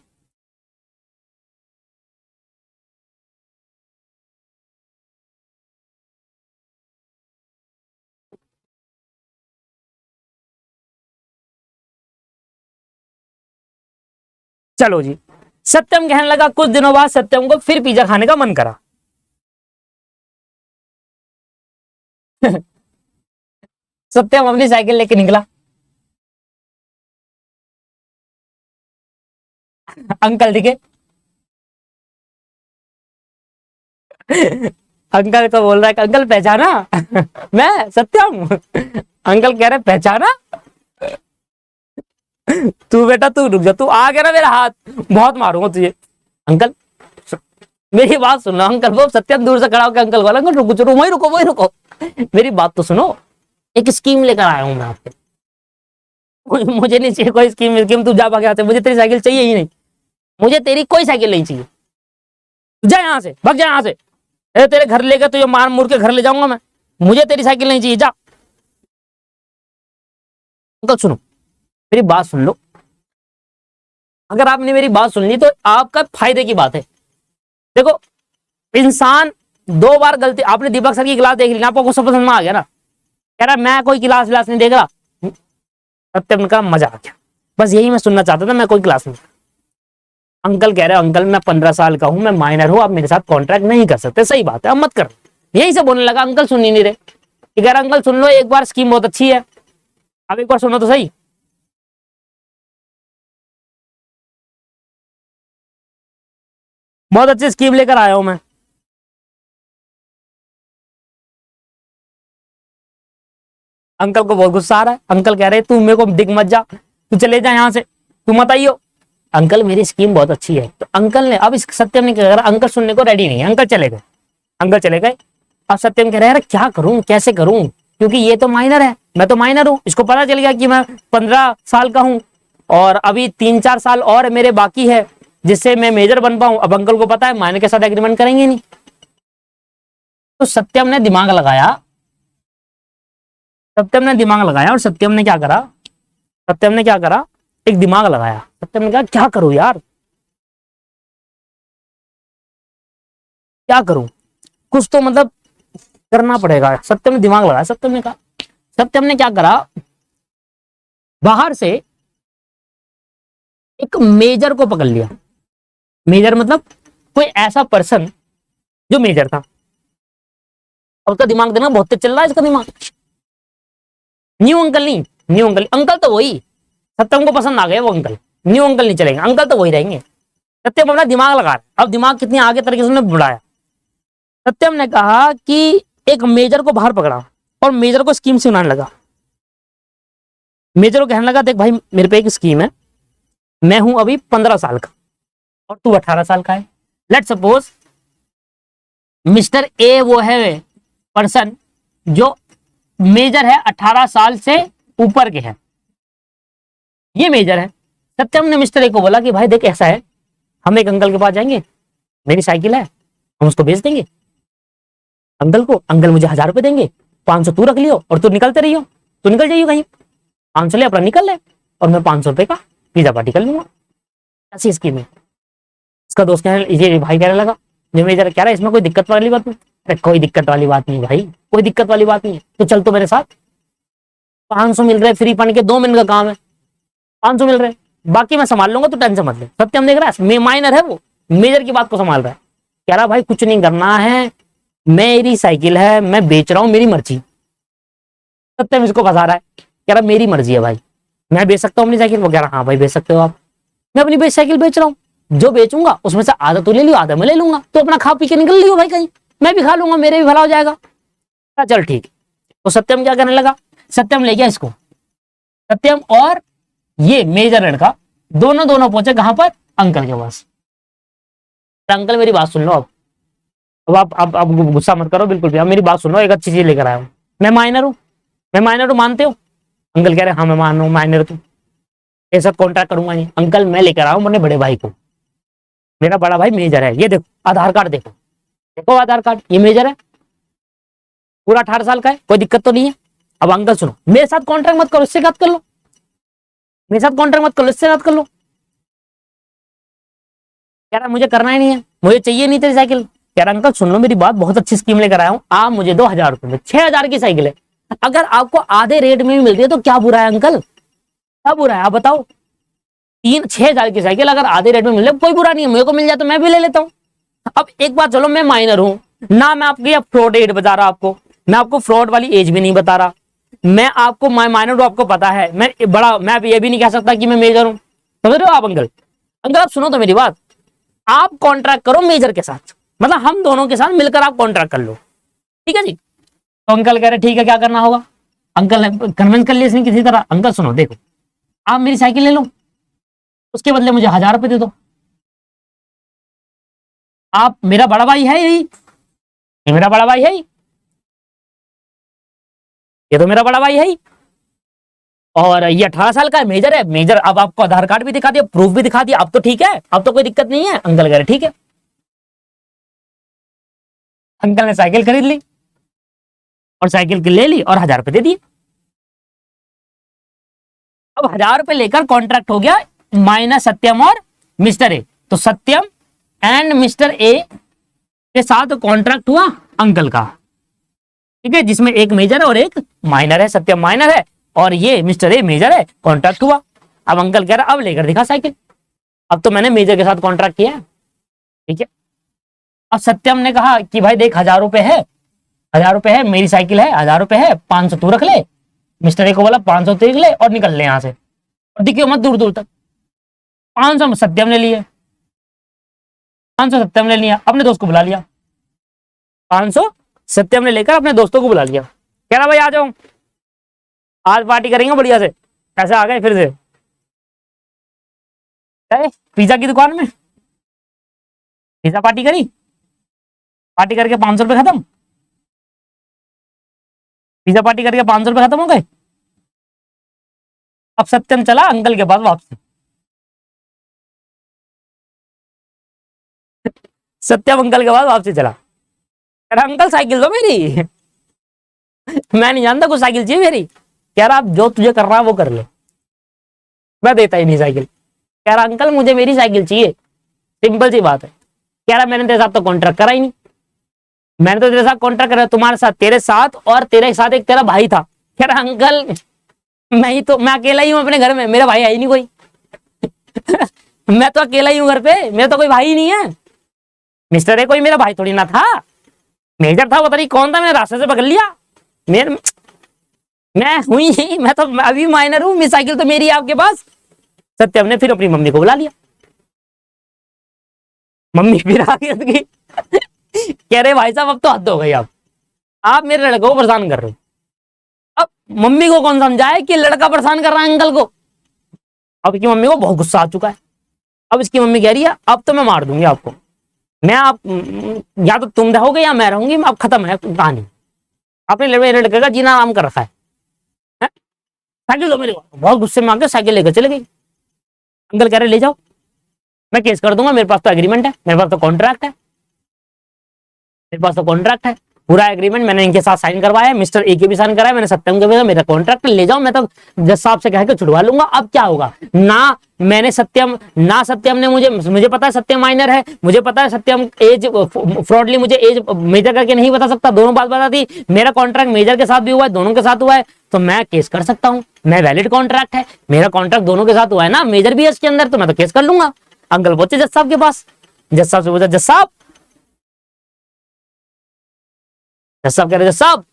चलो जी, सत्यम कहने लगा, कुछ दिनों बाद सत्यम को फिर पिज्जा खाने का मन करा। सत्यम अपनी साइकिल लेके निकला। अंकल दिखे। अंकल को बोल रहा है, अंकल पहचाना? मैं सत्यम। अंकल कह रहे पहचाना? तू बेटा तू रुक जा, तू आ गया ना मेरा हाथ बहुत मारूंगा तुझे। अंकल मेरी बात सुनो। अंकल वो सत्यम दूर से खड़ा होकर अंकल बोला, अंकल रुको रुको, वही रुको वही रुको, मेरी बात तो सुनो। एक स्कीम लेकर आया हूं मैं आपके। मुझे नहीं चाहिए कोई स्कीम स्कीम, तू जा भाग यहाँ से, मुझे तेरी साइकिल चाहिए ही नहीं, मुझे तेरी कोई साइकिल नहीं चाहिए, जा यहाँ से, भाग जा यहाँ से। तेरे घर लेकर तुझे मार मुड़ के घर ले जाऊंगा मैं, मुझे तेरी साइकिल नहीं चाहिए, जा। अंकल सुनो, मेरी बात सुन लो। अगर आपने मेरी बात सुन ली तो आपका फायदे की बात है। देखो, इंसान 2 बार गलती, आपने दीपक सर की क्लास देख ली ना, आपको सब समझ में आ गया ना। कह रहा मैं कोई क्लास व्लास नहीं देख रहा। सत्यम का मजा आ गया, बस यही मैं सुनना चाहता था, मैं कोई क्लास नहीं। अंकल कह रहे अंकल मैं 15 साल का हूं, मैं माइनर हूं, आप मेरे साथ कॉन्ट्रैक्ट नहीं कर सकते। सही बात है, अब मत कर। यही से बोलने लगा, अंकल सुन ही नहीं रहे। कह रहा अंकल सुन लो एक बार, स्कीम बहुत अच्छी है, अब एक बार सुनो तो सही। बहुत अच्छी स्कीम लेकर आया हूं मैं। अंकल को बहुत गुस्सा आ रहा है। अंकल कह रहे तू मेरे को दिख मत जा, तू चले जा यहाँ से, तू मत आइयो। अंकल मेरी स्कीम बहुत अच्छी है। तो अंकल ने, अब इस सत्यम ने क्या करा, अंकल सुनने को रेडी नहीं है, अंकल चले गए। अंकल चले गए। अब सत्यम कह रहे यार क्या करूं, कैसे करूं, क्योंकि ये तो माइनर है, मैं तो माइनर हूं, इसको पता चल गया कि मैं 15 साल का हूं और अभी 3-4 साल और मेरे बाकी है जिससे मैं मेजर बन पाऊं। अब अंकल को पता है माइनर के साथ एग्रीमेंट करेंगे नहीं। तो सत्यम ने दिमाग लगाया, सत्यम ने दिमाग लगाया और सत्यम ने क्या करा, सत्यम ने क्या करा, एक दिमाग लगाया। सत्यम ने कहा क्या करूं यार, क्या करूं, कुछ तो मतलब करना पड़ेगा। सत्यम ने दिमाग लगाया। सत्यम ने कहा, सत्यम ने क्या करा, बाहर से एक मेजर को पकड़ लिया। मेजर मतलब कोई ऐसा पर्सन जो मेजर था। अब उसका दिमाग देना बहुत तेज चल रहा है, इसका दिमाग। न्यू अंकल नहीं, न्यू अंकल, अंकल तो वही, सत्यम को पसंद आ गया वो अंकल, न्यू अंकल नहीं चलेंगे, अंकल तो वही रहेंगे। सत्यम अपना दिमाग लगा रहा है। अब दिमाग कितनी आगे तरीके से उसने बढ़ाया। सत्यम ने कहा कि एक मेजर को बाहर पकड़ा और मेजर को स्कीम सुनाने लगा। मेजर को कहने लगा, देख भाई मेरे पे एक स्कीम है, मैं हूं अभी 15 साल का और तू 18 साल का है। लेट सपोज मिस्टर ए वो है पर्सन जो मेजर है 18 साल से ऊपर के है, ये मेजर है। सत्यम ने मिस्टर ए को बोला कि भाई देख ऐसा है, हम एक अंकल के पास जाएंगे, मेरी साइकिल है, हम उसको बेच देंगे अंकल को, अंकल मुझे 1000 रुपए देंगे, 500 तू रख लियो और तू निकलते रहियो, तू निकल जाइयो कहीं, 500 ले अपना निकल ले और मैं 500 रुपए का पिज्जा पार्टी कर लूंगा। ऐसी स्कीम है। इसका दोस्त ये भाई कहने लगा, जो मेजर कह रहा है इसमें कोई दिक्कत वाली बात नहीं। अरे कोई दिक्कत वाली बात नहीं भाई, कोई दिक्कत वाली बात नहीं है, तो चल तो मेरे साथ, 500 मिल रहे फ्री फंड के, 2 मिनट का काम है, 500 मिल रहे, बाकी मैं संभाल लूंगा, तो टेंशन मत ले। सत्यम देख रहा है माइनर है, वो मेजर की बात को संभाल रहा है। कह रहा भाई कुछ नहीं करना है, मेरी साइकिल है, मैं बेच रहा हूं, मेरी मर्जी। सत्यम इसको फंसा रहा है, कह रहा मेरी मर्जी है भाई, मैं बेच सकता हूँ अपनी साइकिल। वो कह रहा हाँ भाई बेच सकते हो आप, मैं अपनी साइकिल बेच रहा हूँ, जो बेचूंगा उसमें से आधा तो ले लियो, आधा मैं ले लूंगा, तो अपना खा पी के निकल लियो भाई कहीं, मैं भी खा लूंगा, मेरे भी भला हो जाएगा। चल ठीक। तो सत्यम क्या करने लगा, सत्यम ले गया इसको, सत्यम और ये मेजर लड़का दोनों पहुंचे कहां पर, अंकल के पास। अंकल मेरी बात सुन लो, अब आप गुस्सा मत करो बिल्कुल भी, अब मेरी बात सुन लो, एक अच्छी चीज लेकर आया हूं, मैं माइनर हूं, मानते हो? अंकल कह रहे हाँ मैं मान रहा हूं, माइनर तू, ऐसा कॉन्ट्रैक्ट करूंगा नहीं। अंकल मैं लेकर आया हूं अपने बड़े भाई को, मेरा बड़ा भाई मेजर है, ये देखो आधार कार्ड देखो, देखो आधार कार्ड, ये मेजर है, पूरा 18 साल का है, कोई दिक्कत तो नहीं है। अब अंकल सुनो, मेरे साथ कॉन्ट्रैक्ट मत करो, इससे बात कर लो, मेरे साथ कॉन्ट्रैक्ट मत करो, इससे बात कर लो। कह रहा मुझे करना ही नहीं है, मुझे चाहिए नहीं तेरी साइकिल। कह रहा अंकल सुन लो मेरी बात, बहुत अच्छी स्कीम लेकर आया हूं, आप मुझे दो 1000 रुपए में, 6000 की साइकिल है, अगर आपको आधे रेट में भी मिल रही है तो क्या बुरा है अंकल, क्या बुरा है आप बताओ? 6000 की साइकिल अगर आधे रेट में मिल रही कोई बुरा नहीं है, मेरे को मिल जाए तो मैं भी ले लेता हूँ। अब एक बात चलो, मैं माइनर हूं ना, मैं आपकी फ्रॉड एज बता रहा आपको, मैं आपको फ्रॉड वाली एज भी नहीं बता रहा, मैं आपको माइनर हूं, आपको पता है, मैं बड़ा, मैं ये भी नहीं कह सकता कि मैं मेजर हूं, समझ रहे हो आप अंकल? अंकल आप सुनो तो मेरी बात, आप कॉन्ट्रैक्ट करो मेजर के साथ, मतलब हम दोनों के साथ मिलकर आप कॉन्ट्रैक्ट कर लो, ठीक है जी? तो अंकल कह रहे ठीक है, क्या करना होगा? अंकल ने कन्विंस कर लिया इसने किसी तरह। अंकल सुनो देखो, आप मेरी साइकिल ले लो, उसके बदले मुझे 1000 रुपए दे दो। आप मेरा बड़ा भाई है यही, ये मेरा बड़ा भाई है ही, ये तो मेरा बड़ा भाई है ही, और ये 18 साल का है, मेजर है, मेजर। अब आपको आधार कार्ड भी दिखा दिया, प्रूफ भी दिखा दिया, अब तो ठीक है, अब तो कोई दिक्कत नहीं है। अंकल कह रहे ठीक है। अंकल ने साइकिल खरीद ली और साइकिल की ले ली और 1000 रुपए दे दिए। अब 1000 रुपए लेकर कॉन्ट्रैक्ट हो गया माइनस सत्यम और मिस्टर ए। तो सत्यम एंड मिस्टर ए के साथ कॉन्ट्रैक्ट हुआ अंकल का, ठीक है, जिसमें एक मेजर है और एक माइनर है, सत्यम माइनर है और ये मिस्टर ए मेजर है, कॉन्ट्रैक्ट हुआ। अब अंकल कह रहा अब लेकर दिखा साइकिल, अब तो मैंने मेजर के साथ कॉन्ट्रैक्ट किया है, ठीक है। अब सत्यम ने कहा कि भाई देख 1000 रुपए है, 1000 रुपए है, मेरी साइकिल है, 1000 रुपए है, 500 तू रख ले। मिस्टर ए को बोला 500 तू रख ले और निकल ले यहां से, और दिखियो मत दूर दूर तक। 500 सत्यम ने लिए, 500 सत्यम ने लिया, अपने दोस्त को बुला लिया, 500 सत्यम ने लेकर अपने दोस्तों को बुला लिया। कह रहा भाई आ जाओ, आज पार्टी करेंगे बढ़िया से। पैसे आ गए फिर से पिज्जा की दुकान में, पिज्जा पार्टी करी, पार्टी करके 500 रुपए खत्म, पिज्जा पार्टी करके 500 रुपए खत्म हो गए। अब सत्यम चला अंकल के पास वापसी। सत्यम अंकल के पास वापसी चला, कह रहा अंकल साइकिल दो मेरी मैं नहीं जानता कुछ साइकिल चाहिए मेरी। कह रहा अब जो तुझे करना है वो कर ले, मैं देता ही नहीं साइकिल। कह रहा अंकल मुझे मेरी साइकिल चाहिए, सिंपल सी बात है। कह रहा मैंने तेरे साथ तो कॉन्ट्रैक्ट करा ही नहीं, मैंने तो तेरे साथ कॉन्ट्रैक्ट करा तुम्हारे साथ, तेरे साथ और तेरे साथ एक तेरा भाई था। कह रहा अंकल मैं अकेला ही हूं अपने घर में, मेरा भाई है ही नहीं कोई मैं तो अकेला ही हूं घर पे, मेरा तो कोई भाई ही नहीं है। मिस्टर ए कोई मेरा भाई थोड़ी ना था, मेजर था, वो तरी कौन था, मैंने रास्ते से पकड़ लिया। मैं हुई ही, मैं तो अभी माइनर हूं, मेरी साइकिल तो मेरी है आपके पास। सत्यम ने फिर अपनी मम्मी को बुला लिया। मम्मी फिर आ गई कह रहे भाई साहब अब तो हद हो गई, आप मेरे लड़के को परेशान कर रहे हो। अब मम्मी को कौन समझाए कि लड़का परेशान कर रहा है अंकल को। अब इसकी मम्मी को बहुत गुस्सा आ चुका है। अब इसकी मम्मी कह रही है अब तो मैं मार दूंगी आपको, मैं आप या तो तुम रहोगे या मैं रहूंगी, अब खत्म है कहानी। आपने लड़के का जीना आराम कर रखा है? साइकिल दो मेरे को। बहुत गुस्से में आकर साइकिल लेकर चले गई। अंकल कह रहे ले जाओ, मैं केस कर दूंगा, मेरे पास तो एग्रीमेंट है, मेरे पास तो कॉन्ट्रैक्ट है, मेरे पास तो कॉन्ट्रैक्ट है, पूरा एग्रीमेंट मैंने इनके साथ साइन करवाया, मिस्टर ए के भी साइन कराया, मैंने सत्यम के भी, मेरा कॉन्ट्रैक्ट ले जाओ, मैं तो जज साहब से कह के छुड़वा लूंगा। अब क्या होगा ना, मैंने सत्यम ने मुझे पता है सत्यम माइनर है, मुझे पता है सत्यम एज फ्रॉडली मुझे एज मेजर करके नहीं बता सकता, दोनों बात बता दी, मेरा कॉन्ट्रैक्ट मेजर के साथ भी हुआ है, दोनों के साथ हुआ है, तो मैं केस कर सकता हूँ, मैं वैलिड कॉन्ट्रैक्ट है, मेरा कॉन्ट्रैक्ट दोनों के साथ हुआ है ना, मेजर भी है इसके अंदर, तो मैं तो केस कर लूंगा। अंकल पहुंचे जज साहब के पास, जज साहब से पूछा जज साहब कह रहे जज साहब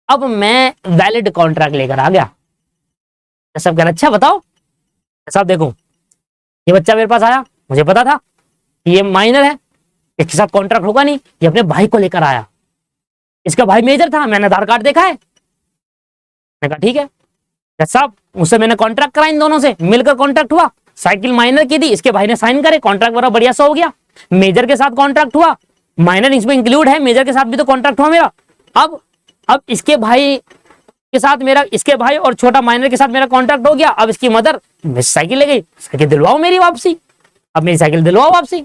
अब मैं वैलिड कॉन्ट्रैक्ट लेकर आ गया। जज साहब कह रहे अच्छा बताओ। जज साहब देखो ये बच्चा मेरे पास आया, मुझे पता था कि ये माइनर है, इसके साथ कॉन्ट्रैक्ट होगा नहीं, ये अपने भाई को लेकर आया, इसका भाई मेजर था, मैंने आधार कार्ड देखा है। मैंने कहा ठीक है जज साहब, उससे मैंने कॉन्ट्रैक्ट करा, इन दोनों से मिलकर कॉन्ट्रैक्ट हुआ, साइकिल माइनर की दी, इसके भाई ने साइन करे, कॉन्ट्रैक्ट बड़ा बढ़िया सा हो गया, मेजर के साथ कॉन्ट्रैक्ट हुआ, माइनर इसमें इंक्लूड है, मेजर के साथ भी तो कॉन्ट्रैक्ट हुआ मेरा। अब इसके भाई के साथ मेरा, इसके भाई और छोटा माइनर के साथ मेरा कॉन्ट्रैक्ट हो गया। अब इसकी मदर साइकिल ले गई, साइकिल दिलवाओ मेरी वापसी, अब मेरी साइकिल दिलवाओ वापसी।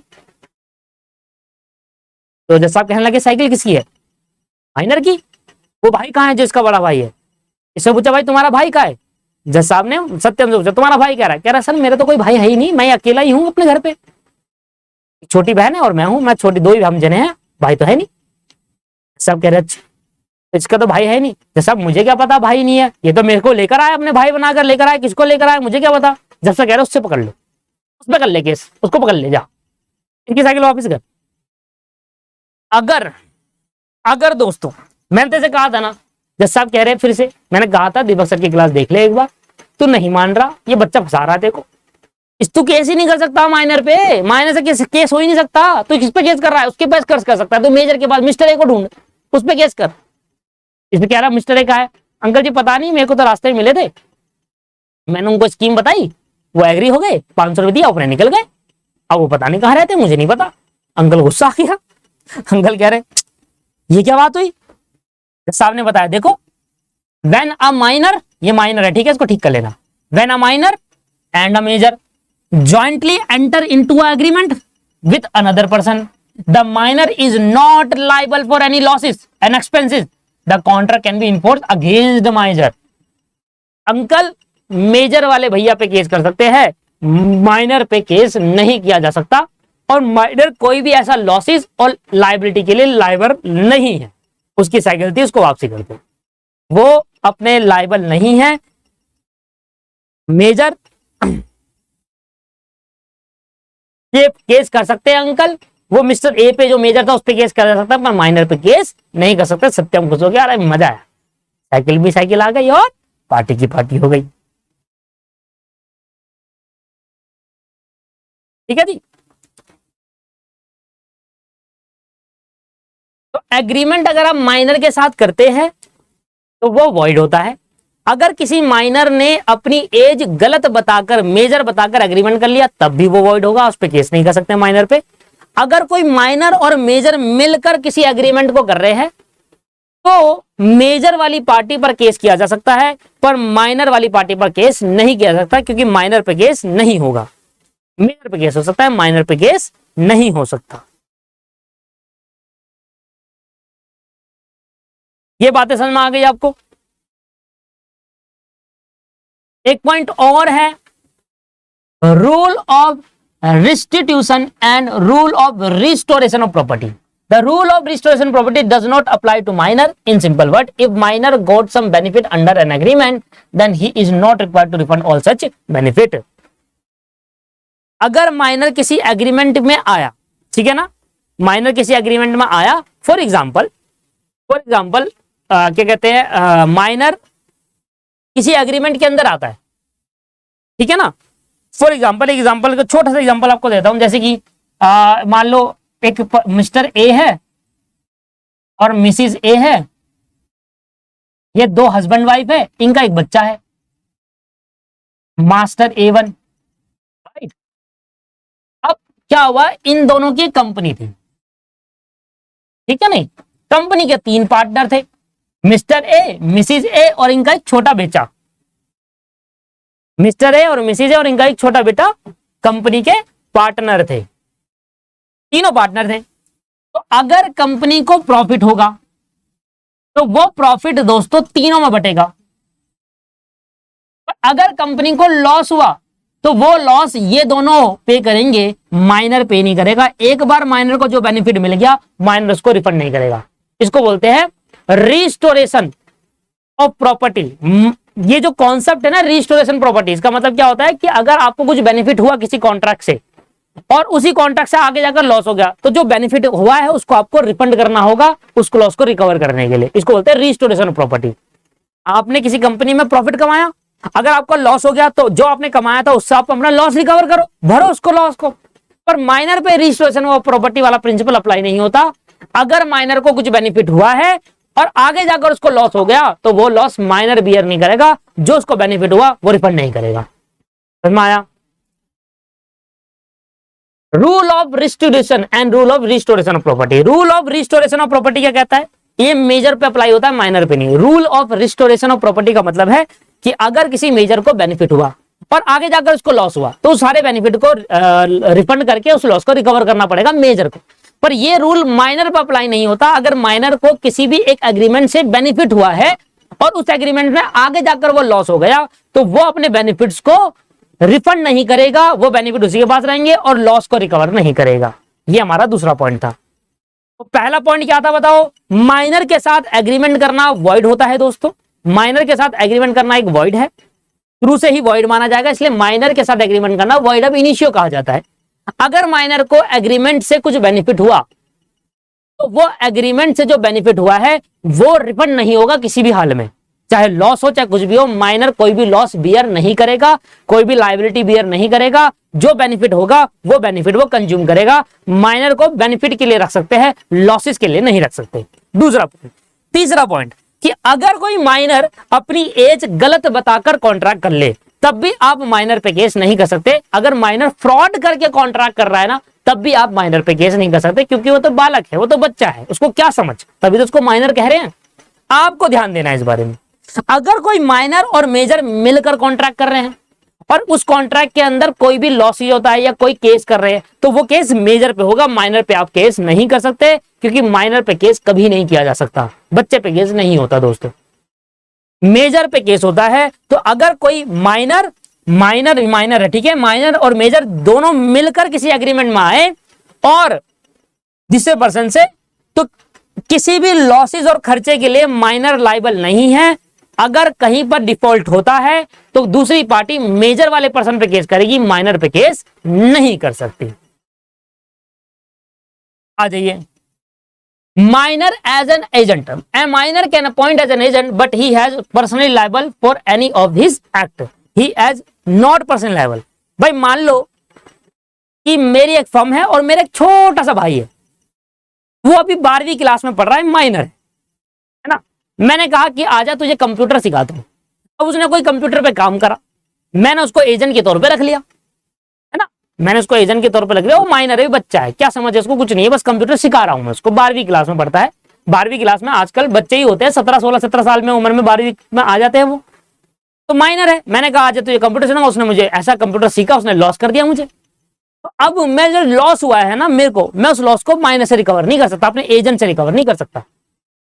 तो जज साहब कहने लगे साइकिल किसकी है? माइनर की। वो भाई कहाँ है जो इसका बड़ा भाई है? इससे पूछा भाई तुम्हारा भाई कहाँ है? जज साहब ने सत्यम से पूछा तुम्हारा भाई कह रहा है? कह रहा सर मेरा तो कोई भाई है ही नहीं, मैं अकेला ही हूँ अपने घर पे, छोटी बहन है और मैं हूं, मैं छोटी, दो ही हम जने हैं, भाई तो है नहीं। सब कह रहे अच्छा इसका तो भाई है नहीं। जब सब मुझे क्या पता भाई नहीं है, ये तो मेरे को लेकर आया, अपने भाई बनाकर लेकर आया, किसको लेकर आया मुझे क्या पता। जब से कह रहे उससे पकड़ लो, उस पर कर ले केस, उसको पकड़ ले जा, इनकी साइकिल वापस कर। अगर दोस्तों मैंने तेरे से कहा था ना, जज साहब कह रहे फिर से, मैंने कहा था दीपक सर की क्लास देख ले एक बार, तू नहीं मान रहा, ये बच्चा फंसा रहा है देखो, इस तू केस ही नहीं कर सकता माइनर पे, माइनर से केस हो ही नहीं सकता, तू किस पे केस कर रहा है? उसके पास कर सकता है, तो मेजर के पास मिस्टर ए को ढूंढ, उस पे केस कर। इसमें कह रहा मिस्टर ए का है, अंकल जी पता नहीं, मेरे को तो रास्ते में मिले थे, मैंने उनको स्कीम बताई, वो एग्री हो गए, 500 रुपये दिया, अपने निकल गए, अब वो पता नहीं कहाँ रहते, मुझे नहीं पता। अंकल गुस्सा आ गया, अंकल कह रहे ये क्या बात हुई? साहब ने बताया देखो, व्हेन अ माइनर, ये माइनर है ठीक है, इसको ठीक कर लेना, when a minor and a major jointly enter into an agreement with another person, the minor is not liable for any losses and expenses, the contract can be enforced against the major। Uncle major वाले भैया पे case कर सकते हैं, minor पे case नहीं किया जा सकता, और माइनर कोई भी ऐसा लॉसेस और लाइबिलिटी के लिए लाइबल नहीं है, उसकी साइकिल थी उसको वापसी कर दो, वो अपने लाइबल नहीं है। मेजर ये केस कर सकते हैं अंकल, वो मिस्टर ए पे जो मेजर था उस पे केस कर सकता है, पर माइनर पे केस नहीं कर सकते। सत्यम खुश हो गया, अरे मजा आया, साइकिल भी साइकिल आ गई और पार्टी की पार्टी हो गई। ठीक है जी। तो एग्रीमेंट अगर आप माइनर के साथ करते हैं तो वो वॉइड होता है। अगर किसी माइनर ने अपनी एज गलत बताकर, मेजर बताकर एग्रीमेंट कर लिया, तब भी वो वॉइड होगा, उस पर केस नहीं कर सकते माइनर पे। अगर कोई माइनर और मेजर मिलकर किसी एग्रीमेंट को कर रहे हैं तो मेजर वाली पार्टी पर केस किया जा सकता है, पर माइनर वाली पार्टी पर केस नहीं किया जा सकता, क्योंकि माइनर पे केस नहीं होगा। मेजर पे केस हो सकता है, माइनर पे केस नहीं हो सकता। ये बातें समझ में आ गई आपको? एक पॉइंट और है, rule of restitution and rule of restoration of property. The rule of restoration property does not apply to minor. In simple word, if minor got some benefit under an agreement, then he is not required to refund all such benefit. अगर minor किसी agreement में आया, ठीक है ना, minor किसी agreement में आया, फॉर एग्जाम्पल क्या कहते हैं, माइनर किसी एग्रीमेंट के अंदर आता है, ठीक है ना, फॉर एग्जाम्पल का छोटा सा एग्जाम्पल आपको देता हूं, जैसे कि मान लो एक मिस्टर ए है और मिसिज ए है, ये दो हस्बैंड वाइफ है, इनका एक बच्चा है, मास्टर A1, राइट। अब क्या हुआ, इन दोनों की कंपनी थी, ठीक है नहीं, कंपनी के 3 पार्टनर थे, मिस्टर ए, मिसिज ए और इनका एक छोटा बेटा, मिस्टर ए और मिसिज ए और इनका एक छोटा बेटा कंपनी के पार्टनर थे, तीनों पार्टनर थे। तो अगर कंपनी को प्रॉफिट होगा तो वो प्रॉफिट दोस्तों तीनों में बटेगा, अगर कंपनी को लॉस हुआ तो वो लॉस ये दोनों पे करेंगे, माइनर पे नहीं करेगा। एक बार माइनर को जो बेनिफिट मिल गया, माइनर उसको रिफंड नहीं करेगा। इसको बोलते हैं रिस्टोरेशन ऑफ प्रॉपर्टी। ये जो कॉन्सेप्ट है ना रिस्टोरेशन प्रॉपर्टी, इसका मतलब क्या होता है कि अगर आपको कुछ बेनिफिट हुआ किसी कॉन्ट्रैक्ट से और उसी कॉन्ट्रैक्ट से आगे जाकर लॉस हो गया, तो जो बेनिफिट हुआ है उसको आपको रिफंड करना होगा, उस लॉस को रिकवर करने के लिए। इसको बोलते हैं रिस्टोरेशन ऑफ प्रॉपर्टी। आपने किसी कंपनी में प्रॉफिट कमाया, अगर आपका लॉस हो गया तो जो आपने कमाया था उससे आप अपना लॉस रिकवर करो, भरो उसको लॉस को। पर माइनर पे रिस्टोरेशन ऑफ प्रॉपर्टी वाला प्रिंसिपल अप्लाई नहीं होता। अगर माइनर को कुछ बेनिफिट हुआ है और आगे जाकर उसको लॉस हो गया तो वो लॉस माइनर बियर नहीं करेगा, जो उसको बेनिफिट हुआ वो रिफंड नहीं करेगा। समझ में आया? Rule of restoration and rule of restoration of property. Rule of restoration of property क्या कहता है? ये मेजर पे अप्लाई होता है, माइनर पे नहीं। Rule of restoration of property का मतलब है कि अगर किसी मेजर को बेनिफिट हुआ और आगे जाकर उसको लॉस हुआ तो सारे बेनिफिट को रिफंड करके उस लॉस को रिकवर करना पड़ेगा मेजर को। पर ये रूल माइनर पर अप्लाई नहीं होता। अगर माइनर को किसी भी एक एग्रीमेंट से बेनिफिट हुआ है और उस एग्रीमेंट में आगे जाकर वो लॉस हो गया तो वो अपने बेनिफिट्स को रिफंड नहीं करेगा, वो बेनिफिट उसी के पास रहेंगे और लॉस को रिकवर नहीं करेगा। ये हमारा दूसरा पॉइंट था। तो पहला पॉइंट क्या था बताओ? माइनर के साथ एग्रीमेंट करना वॉइड होता है दोस्तों। माइनर के साथ एग्रीमेंट करना एक वॉइड है, शुरू से ही वॉइड माना जाएगा, इसलिए माइनर के साथ एग्रीमेंट करना वॉइड ऑफ इनिशियो कहा जाता है। अगर माइनर को एग्रीमेंट से कुछ बेनिफिट हुआ तो वो एग्रीमेंट से जो बेनिफिट हुआ है वो रिफंड नहीं होगा किसी भी हाल में, चाहे लॉस हो चाहे कुछ भी हो। माइनर कोई भी लॉस बियर नहीं करेगा, कोई भी लायबिलिटी बियर नहीं करेगा। जो बेनिफिट होगा वो बेनिफिट वो कंज्यूम करेगा। माइनर को बेनिफिट के लिए रख सकते हैं, लॉसेस के लिए नहीं रख सकते। दूसरा पॉइंट। तीसरा पॉइंट कि अगर कोई माइनर अपनी एज गलत बताकर कॉन्ट्रैक्ट कर ले तब भी आप माइनर पे केस नहीं कर सकते। अगर माइनर फ्रॉड करके कॉन्ट्रैक्ट कर रहा है ना तब भी आप माइनर पे केस नहीं कर सकते, क्योंकि वो तो बालक है, वो तो बच्चा है, उसको क्या समझ, तभी तो उसको माइनर कह रहे हैं। आपको ध्यान देना है इस बारे में। अगर कोई माइनर और मेजर मिलकर कॉन्ट्रैक्ट कर रहे हैं और उस कॉन्ट्रैक्ट के अंदर कोई भी लॉस होता है या कोई केस कर रहे हैं तो वो केस मेजर पे होगा, माइनर पे आप केस नहीं कर सकते, क्योंकि माइनर पे केस कभी नहीं किया जा सकता। बच्चे पे केस नहीं होता दोस्तों, मेजर पे केस होता है। तो अगर कोई माइनर है, ठीक है, माइनर और मेजर दोनों मिलकर किसी एग्रीमेंट में आए और दूसरे पर्सन से, तो किसी भी लॉसेस और खर्चे के लिए माइनर लायबल नहीं है। अगर कहीं पर डिफॉल्ट होता है तो दूसरी पार्टी मेजर वाले पर्सन पे केस करेगी, माइनर पे केस नहीं कर सकती। आ जाइए। Minor as an agent. A minor can appoint as an agent but he has personally liable for any of his act. He as not personally liable. भाई मान लो कि मेरी एक फर्म है और मेरा एक छोटा सा भाई है, वो अभी 12वीं क्लास में पढ़ रहा है, माइनर है ना। मैंने कहा कि आजा तुझे कंप्यूटर सिखाता हूं। अब उसने कोई कंप्यूटर पे काम करा, मैंने उसको एजेंट के तौर पे रख लिया, है ना। मैंने उसको एजेंट के तौर पे रख लिया। वो माइनर है, बच्चा है, क्या समझ है उसको? कुछ नहीं है, बस कंप्यूटर सिखा रहा हूं मैं उसको। 12वीं क्लास में पढ़ता है। 12वीं क्लास में आजकल बच्चे ही होते हैं, 17 साल में उम्र में 12वीं में आ जाते हैं वो, तो माइनर है। मैंने कहा आजा तुझे कंप्यूटर सिखाऊंगा। उसने मुझे ऐसा कंप्यूटर सीखा, उसने लॉस कर दिया मुझे। तो अब मैं जो लॉस हुआ है ना मेरे को, मैं उस लॉस को माइनर से रिकवर नहीं कर सकता, अपने एजेंट से रिकवर नहीं कर सकता।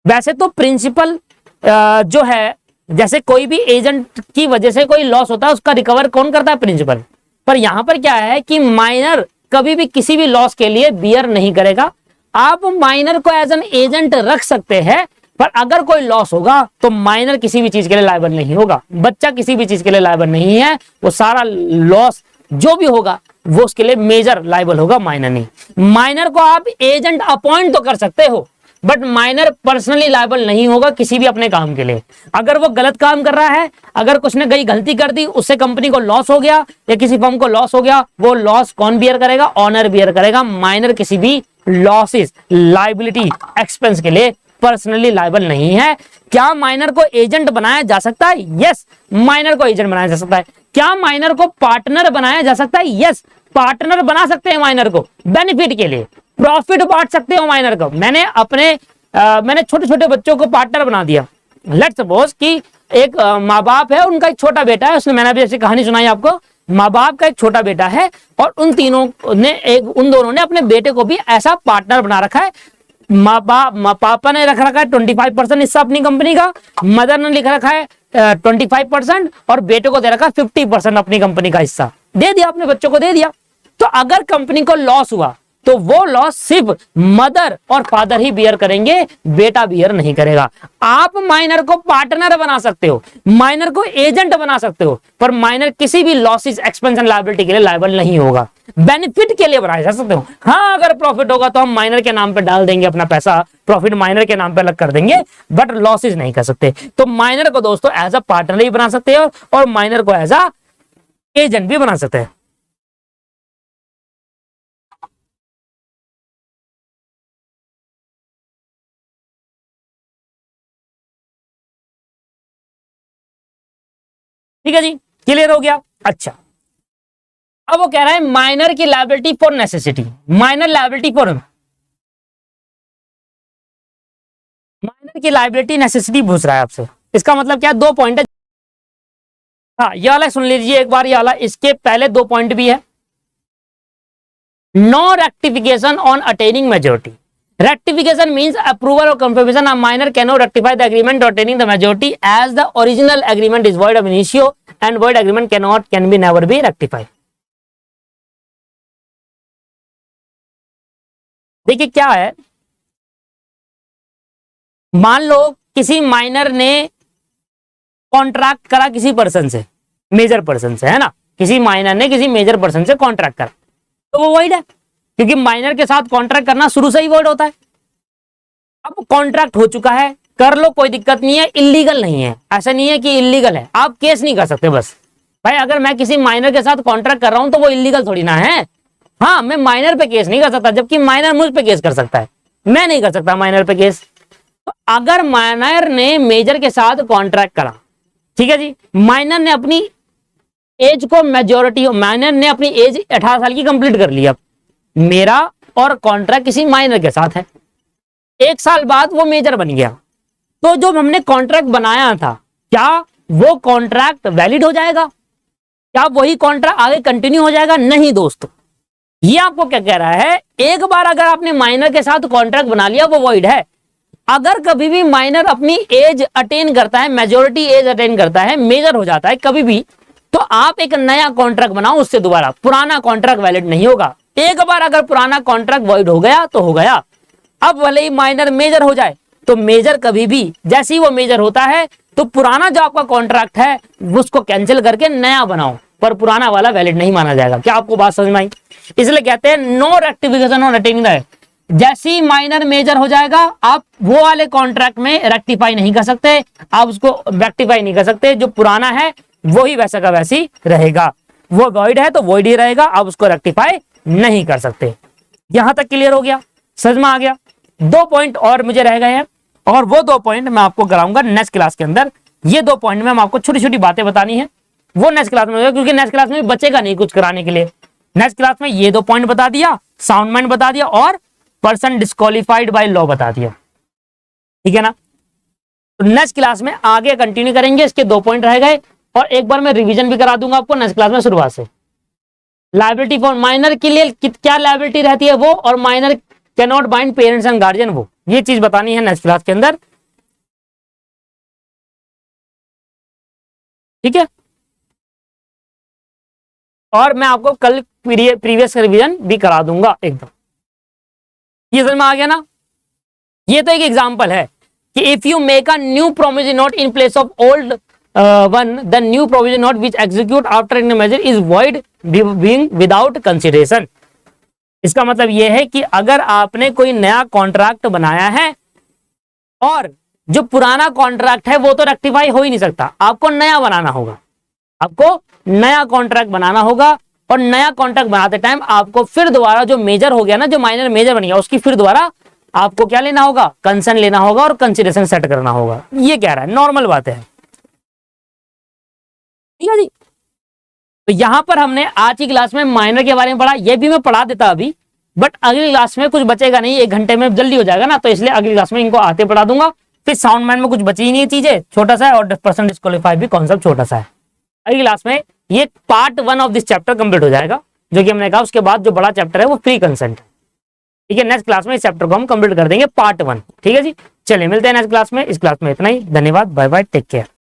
वैसे तो प्रिंसिपल जो है, जैसे कोई भी एजेंट की वजह से कोई लॉस होता है उसका रिकवर कौन करता है? प्रिंसिपल। पर यहां पर क्या है कि माइनर कभी भी किसी भी लॉस के लिए बियर नहीं करेगा। आप माइनर को एज एन एजेंट रख सकते हैं, पर अगर कोई लॉस होगा तो माइनर किसी भी चीज के लिए लायबल नहीं होगा। बच्चा किसी भी चीज के लिए लायबल नहीं है। वो सारा लॉस जो भी होगा वो उसके लिए मेजर लायबल होगा, माइनर नहीं। माइनर को आप एजेंट अपॉइंट तो कर सकते हो, बट माइनर पर्सनली लायबल नहीं होगा किसी भी अपने काम के लिए। अगर वो गलत काम कर रहा है, अगर कुछ ने गई गलती कर दी, उससे कंपनी को लॉस हो गया या किसी फर्म को लॉस हो गया, वो लॉस कौन बियर करेगा? ओनर बियर करेगा। माइनर किसी भी लॉसेस, लायबिलिटी, एक्सपेंस के लिए पर्सनली लायबल नहीं है। क्या माइनर को एजेंट बनाया जा सकता है? यस, माइनर को एजेंट बनाया जा सकता है। क्या माइनर को पार्टनर बनाया जा सकता है? यस, पार्टनर बना सकते हैं माइनर को बेनिफिट के लिए, प्रॉफिट बांट सकते हो माइनर को। मैंने छोटे छोटे बच्चों को पार्टनर बना दिया। लेट्स सपोज कि एक माँ बाप है, उनका एक छोटा बेटा है, उसने मैंने अभी ऐसी कहानी सुनाई आपको, माँ बाप का एक छोटा बेटा है और उन दोनों ने अपने बेटे को भी ऐसा पार्टनर बना रखा है। पापा ने रख रखा है 25% हिस्सा अपनी कंपनी का, मदर ने लिख रखा है 25% और बेटे को दे रखा है 50% अपनी कंपनी का हिस्सा दे दिया, अपने बच्चों को दे दिया। तो अगर कंपनी को लॉस हुआ तो वो लॉस सिर्फ मदर और फादर ही बियर करेंगे, बेटा बियर नहीं करेगा। आप माइनर को पार्टनर बना सकते हो, माइनर को एजेंट बना सकते हो, पर माइनर किसी भी लॉसेस, एक्सपेंस एंड लायबिलिटी के लिए लायबल नहीं होगा। बेनिफिट के लिए बनाए जा सकते हो। हाँ, अगर प्रॉफिट होगा तो हम माइनर के नाम पे डाल देंगे अपना पैसा, प्रॉफिट माइनर के नाम पे अलग कर देंगे, बट लॉसेस नहीं कर सकते। तो माइनर को दोस्तों एज अ पार्टनर भी बना सकते हो और माइनर को एज अ एजेंट भी बना सकते हैं। ठीक है जी, क्लियर हो गया। अच्छा, अब वो कह रहा है माइनर की liability for necessity, minor liability for, minor की लायबिलिटी नेसेसिटी पूछ रहा है आपसे। इसका मतलब क्या? 2 पॉइंट है। हाँ, ये वाला सुन लीजिए एक बार, ये वाला, इसके पहले 2 पॉइंट भी है। No rectification on attaining majority. Rectification means approval or confirmation. A minor cannot rectify the agreement or attaining the majority as the original agreement is void ab initio and void agreement can be never be rectified. देखिए क्या है, मान लो किसी minor ने contract करा किसी person से, major person से, है ना, किसी माइनर ने किसी मेजर पर्सन से कॉन्ट्रैक्ट करा, तो वो वॉइड है, क्योंकि माइनर के साथ कॉन्ट्रैक्ट करना शुरू से ही वॉइड होता है। अब कॉन्ट्रैक्ट हो चुका है, कर लो, कोई दिक्कत नहीं है, इलीगल नहीं है, ऐसा नहीं है कि इलीगल है, आप केस नहीं कर सकते। बस भाई, अगर मैं किसी माइनर के साथ कॉन्ट्रैक्ट कर रहा हूं तो वो इलीगल थोड़ी ना है। हाँ, मैं माइनर पे केस नहीं कर सकता, जबकि माइनर मुझ पे केस कर सकता है, मैं नहीं कर सकता माइनर पे केस। तो अगर माइनर ने मेजर के साथ कॉन्ट्रैक्ट करा, ठीक है जी, माइनर ने अपनी एज को मेजोरिटी, माइनर ने अपनी एज 18 साल की कंप्लीट कर ली, अब मेरा और कॉन्ट्रैक्ट किसी माइनर के साथ है, 1 साल बाद वो मेजर बन गया, तो जो हमने कॉन्ट्रैक्ट बनाया था, क्या वो कॉन्ट्रैक्ट वैलिड हो जाएगा? क्या वही कॉन्ट्रैक्ट आगे कंटिन्यू हो जाएगा? नहीं दोस्तों, ये आपको क्या कह रहा है, एक बार अगर आपने माइनर के साथ कॉन्ट्रैक्ट बना लिया वो वॉइड है। अगर कभी भी माइनर अपनी एज अटेन करता है, मेजोरिटी एज अटेन करता है, मेजर हो जाता है कभी भी, तो आप एक नया कॉन्ट्रैक्ट बनाओ उससे, दोबारा पुराना कॉन्ट्रैक्ट वैलिड नहीं होगा। एक बार अगर पुराना कॉन्ट्रैक्ट वॉइड हो गया तो हो गया। अब भले ही माइनर मेजर हो जाए, तो मेजर कभी भी, जैसे ही वो मेजर होता है तो पुराना जो आपका कॉन्ट्रैक्ट है उसको कैंसिल करके नया बनाओ, पर पुराना वाला वैलिड नहीं माना जाएगा। क्या आपको बात समझ में आई? इसलिए कहते हैं no rectification on attaining the, जैसे ही माइनर मेजर हो जाएगा आप वो वाले कॉन्ट्रैक्ट में रेक्टिफाई नहीं कर सकते, आप उसको रेक्टिफाई नहीं कर सकते, जो पुराना है वो ही वैसा का वैसी रहेगा, वो वॉइड है तो वॉइड ही रहेगा, आप उसको रेक्टिफाई नहीं कर सकते। यहां तक क्लियर हो गया, समझ में आ गया? 2 पॉइंट और मुझे रह गए हैं, और वो 2 पॉइंट मैं आपको कराऊंगा नेक्स्ट क्लास के अंदर। ये 2 पॉइंट में हम आपको छोटी छोटी बातें बतानी है, वो नेक्स्ट क्लास में होगा, क्योंकि नेक्स्ट क्लास में बचेगा नहीं कुछ कराने के लिए। नेक्स्ट क्लास में ये 2 पॉइंट बता दिया, साउंड माइंड बता दिया और पर्सन डिस्क्वालिफाइड बाय लॉ बता दिया, ठीक है ना। तो नेक्स्ट क्लास में आगे कंटिन्यू करेंगे, इसके 2 पॉइंट रह गए, और एक बार मैं रिवीजन भी करा दूंगा आपको नेक्स्ट क्लास में शुरुआत से। लायबिलिटी फॉर माइनर के लिए क्या लायबिलिटी रहती है वो, और minor can not bind parents and guardian, वो ये चीज बतानी है नेक्स्ट क्लास के अंदर, ठीक है। और मैं आपको कल प्रीवियस रिवीजन भी करा दूंगा एकदम। ये समझ में आ गया ना? ये तो एक एग्जांपल है कि if you make a new provision note in place of old one, the new provision note which execute after in major is void being without consideration. इसका मतलब यह है कि अगर आपने कोई नया कॉन्ट्रैक्ट बनाया है और जो पुराना कॉन्ट्रैक्ट है वो तो रेक्टिफाई हो ही नहीं सकता, आपको नया बनाना होगा, आपको नया कॉन्ट्रैक्ट बनाना होगा। और नया कॉन्ट्रैक्ट बनाते टाइम आपको फिर दोबारा जो मेजर हो गया ना, जो माइनर मेजर बन गया, उसकी फिर दोबारा आपको क्या लेना होगा, कंसर्न लेना होगा और कंसीडरेशन सेट करना होगा। ये कह रहा है, नॉर्मल बात है, ठीक है जी। तो यहां पर हमने आज की क्लास में माइनर के बारे में पढ़ा, ये भी मैं पढ़ा देता अभी, बट अगली क्लास में कुछ बचेगा नहीं, 1 घंटे में जल्दी हो जाएगा ना, तो इसलिए अगली क्लास में इनको आते पढ़ा दूंगा। फिर साउंड माइंड में कुछ बची ही नहीं चीजें, छोटा सा है, और 10% डिस्क्वालीफाई भी कॉन्सेप्ट छोटा सा है। अगली क्लास में ये part 1 of this chapter complete हो जाएगा, जो कि हमने कहा उसके बाद जो बड़ा चैप्टर है वो फ्री कंसेंट है, ठीक है। नेक्स्ट क्लास में इस चैप्टर को हम कंप्लीट कर देंगे पार्ट 1, ठीक है जी। चलिए मिलते हैं नेक्स्ट क्लास में, इस क्लास में इतना ही, धन्यवाद, बाय बाय, टेक केयर।